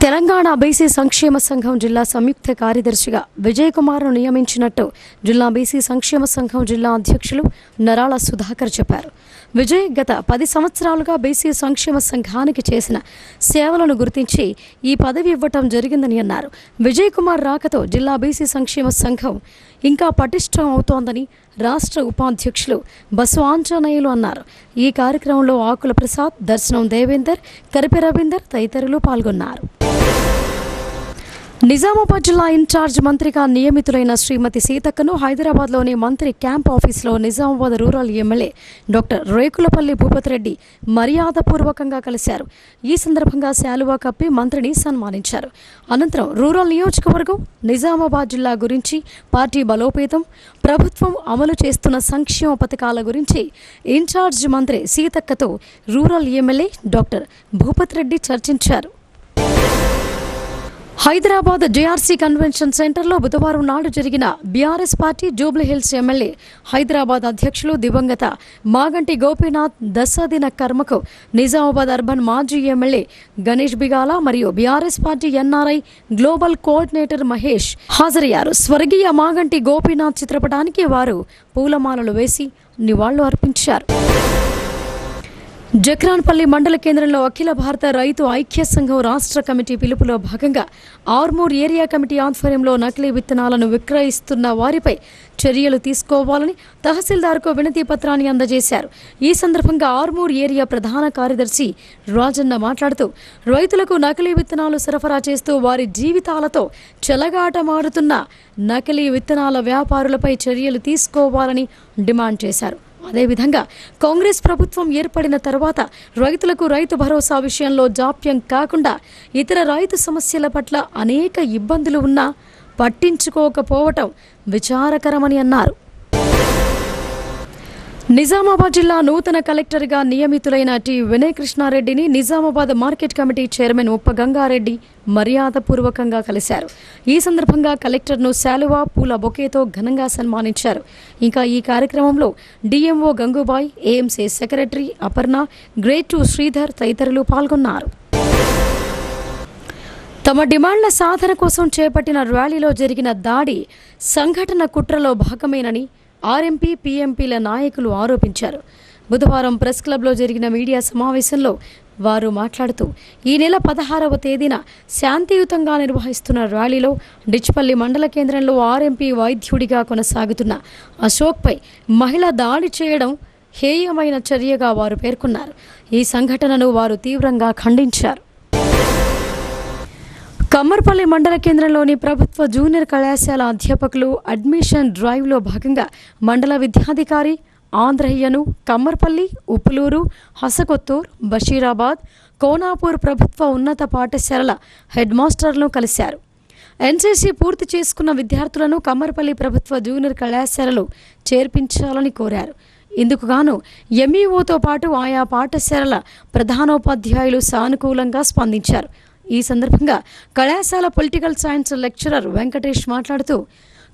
తెలంగాణ బీసీ సంక్షేమ సంఘం జిల్లా సంయుక్త కార్యదర్శిగా విజయ్ కుమార్ను నియమించినట్టు జిల్లా బీసీ సంక్షేమ సంఘం జిల్లా అధ్యక్షులు నరాల సుధాకర్ చెప్పారు. విజయ్ గత 10 సంవత్సరాలుగా బీసీ సంక్షేమ సంఘానికి చేసిన సేవలను గుర్తించి ఈ పదవి ఇవ్వటం జరిగిందని అన్నారు. విజయ్ కుమార్ రాకతో జిల్లా బీసీ సంక్షేమ సంఘం ఇంకా పటిష్టం అవుతోందని రాష్ట్ర ఉపాధ్యక్షులు బసు ఆంజనేయులు అన్నారు. ఈ కార్యక్రమంలో ఆకుల ప్రసాద్, దర్శనం దేవేందర్, కరిపె రవీందర్ తదితరులు పాల్గొన్నారు. నిజామాబాద్ జిల్లా ఇన్ఛార్జ్ మంత్రిగా నియమితులైన శ్రీమతి సీతక్కను హైదరాబాద్లోని మంత్రి క్యాంప్ ఆఫీసులో Nizamabad rural MLA doctor Rekulapalli Bhupathi Reddy మర్యాదపూర్వకంగా కలిశారు. ఈ సందర్భంగా శాలువా కప్పి మంత్రిని సన్మానించారు. అనంతరం రూరల్ నియోజకవర్గం, నిజామాబాద్ జిల్లా గురించి, పార్టీ బలోపేతం, ప్రభుత్వం అమలు చేస్తున్న సంక్షేమ పథకాల గురించి ఇన్ఛార్జ్ మంత్రి సీతక్కతో రూరల్ ఎమ్మెల్యే డాక్టర్ భూపతిరెడ్డి చర్చించారు. హైదరాబాద్ జేఆర్సీ కన్వెన్షన్ సెంటర్లో బుధవారం నాడు జరిగిన BRS party Jubilee Hills MLA, Hyderabad అధ్యక్షులు దివంగత మాగంటి గోపీనాథ్ దశదిన కర్మకు నిజామాబాద్ అర్బన్ మాజీ ఎమ్మెల్యే గణేష్ బిగాల మరియు BRS party NRI global coordinator Mahesh హాజరయ్యారు. స్వర్గీయ మాగంటి గోపీనాథ్ చిత్రపటానికి వారు పూలమాలలు వేసి నివాళులు అర్పించారు. జక్రాన్పల్లి మండల కేంద్రంలో అఖిల భారత రైతు ఐక్య సంఘం రాష్ట్ర కమిటీ పిలుపులో భాగంగా ఆర్మూర్ ఏరియా కమిటీ ఆధ్వర్యంలో నకిలీ విత్తనాలను విక్రయిస్తున్న వారిపై చర్యలు తీసుకోవాలని తహసీల్దార్కు వినతి పత్రాన్ని అందజేశారు. ఈ సందర్భంగా ఆర్మూర్ ఏరియా ప్రధాన కార్యదర్శి రాజన్న మాట్లాడుతూ రైతులకు నకిలీ విత్తనాలు సరఫరా చేస్తూ వారి జీవితాలతో చెలగాటమాడుతున్న నకిలీ విత్తనాల వ్యాపారులపై చర్యలు తీసుకోవాలని డిమాండ్ చేశారు. అదేవిధంగా కాంగ్రెస్ ప్రభుత్వం ఏర్పడిన తర్వాత రైతులకు రైతు భరోసా విషయంలో జాప్యం కాకుండా ఇతర రైతు సమస్యల పట్ల అనేక ఇబ్బందులు ఉన్నా పట్టించుకోకపోవటం విచారకరమని అన్నారు. నిజామాబాద్ జిల్లా నూతన కలెక్టర్గా నియమితులైన టి వినయ్ కృష్ణారెడ్డిని Nizamabad market committee chairman Uppa Gangareddy మర్యాదపూర్వకంగా కలిశారు. ఈ సందర్భంగా కలెక్టర్ను శాలువా, పూల బొకేతో ఘనంగా సన్మానించారు. ఇంకా ఈ కార్యక్రమంలో DMO Gangubai, AMC secretary Aparna, grade 2 Sridhar తదితరులు పాల్గొన్నారు. తమ డిమాండ్ల సాధన కోసం చేపట్టిన ర్యాలీలో జరిగిన దాడి సంఘటన కుట్రలో భాగమేనని ఆర్ఎంపీ పీఎంపీల నాయకులు ఆరోపించారు. బుధవారం ప్రెస్ క్లబ్లో జరిగిన మీడియా సమావేశంలో వారు మాట్లాడుతూ ఈ నెల 16వ తేదీన శాంతియుతంగా నిర్వహిస్తున్న ర్యాలీలో డిచ్పల్లి మండల కేంద్రంలో ఆర్ఎంపీ వైద్యుడిగా కొనసాగుతున్న అశోక్పై మహిళ దాడి చేయడం హేయమైన చర్యగా వారు పేర్కొన్నారు. ఈ సంఘటనను వారు తీవ్రంగా ఖండించారు. కమ్మర్పల్లి మండల కేంద్రంలోని ప్రభుత్వ జూనియర్ కళాశాల అధ్యాపకులు అడ్మిషన్ డ్రైవ్లో భాగంగా మండల విద్యాధికారి ఆంధ్రయ్యను కమ్మర్పల్లి, ఉప్పులూరు, హసకొత్తూర్, బషీరాబాద్, కోనాపూర్ ప్రభుత్వ ఉన్నత పాఠశాలల హెడ్ మాస్టర్లను కలిశారు. ఎన్సీసీ పూర్తి చేసుకున్న విద్యార్థులను కమ్మర్పల్లి ప్రభుత్వ జూనియర్ కళాశాలలో చేర్పించాలని కోరారు. ఇందుకు గాను ఎంఈఓతో పాటు ఆయా పాఠశాలల ప్రధానోపాధ్యాయులు సానుకూలంగా స్పందించారు. ఈ సందర్భంగా కళాశాల పొలిటికల్ సైన్స్ లెక్చరర్ వెంకటేష్ మాట్లాడుతూ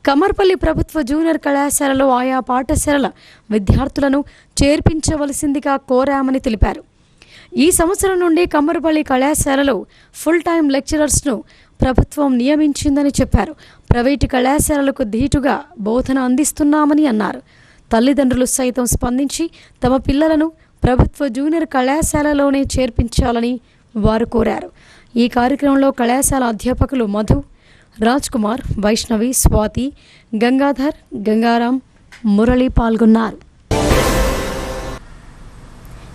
కమ్మర్పల్లి ప్రభుత్వ జూనియర్ కళాశాలలో ఆయా పాఠశాలల విద్యార్థులను చేర్పించవలసిందిగా కోరామని తెలిపారు. ఈ సంవత్సరం నుండి కమ్మర్పల్లి కళాశాలలో ఫుల్ టైం లెక్చరర్స్ను ప్రభుత్వం నియమించిందని చెప్పారు. ప్రైవేటు కళాశాలలకు ధీటుగా బోధన అందిస్తున్నామని అన్నారు. తల్లిదండ్రులు సైతం స్పందించి తమ పిల్లలను ప్రభుత్వ జూనియర్ కళాశాలలోనే చేర్పించాలని వారు కోరారు. ఈ కార్యక్రమంలో కళాశాల అధ్యాపకులు మధు, రాజ్ కుమార్, వైష్ణవి, స్వాతి, గంగాధర్, గంగారాం, మురళి పాల్గొన్నారు.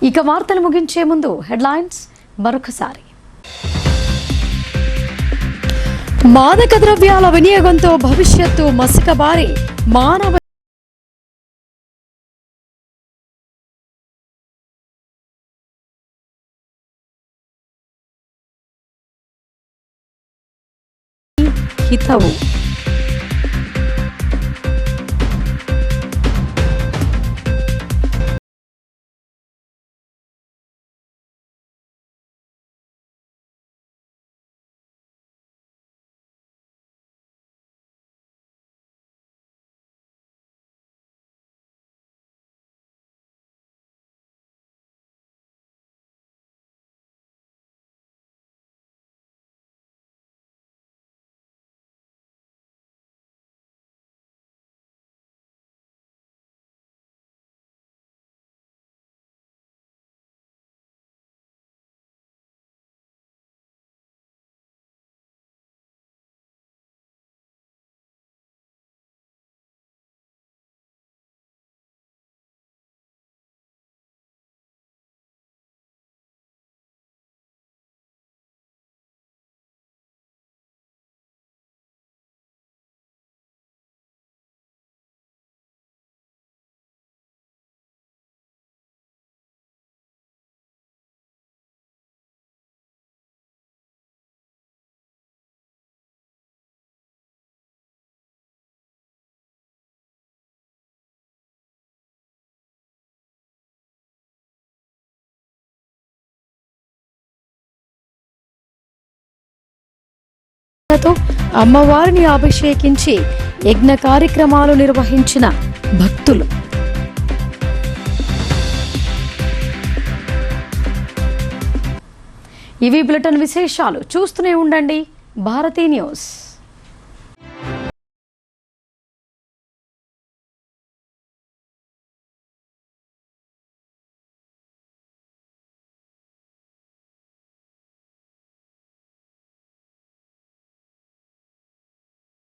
ఇక వార్తలు ముగించే ముందు హెడ్లైన్స్ మరొకసారి. మాదక ద్రవ్యాల వినియోగంతో భవిష్యత్తు మసకబారి మానవ హితవు. అమ్మవారిని అభిషేకించి యజ్ఞ కార్యక్రమాలు నిర్వహించిన భక్తులు. ఇవి బులెటిన్ విశేషాలు. చూస్తూనే ఉండండి భారతీ న్యూస్.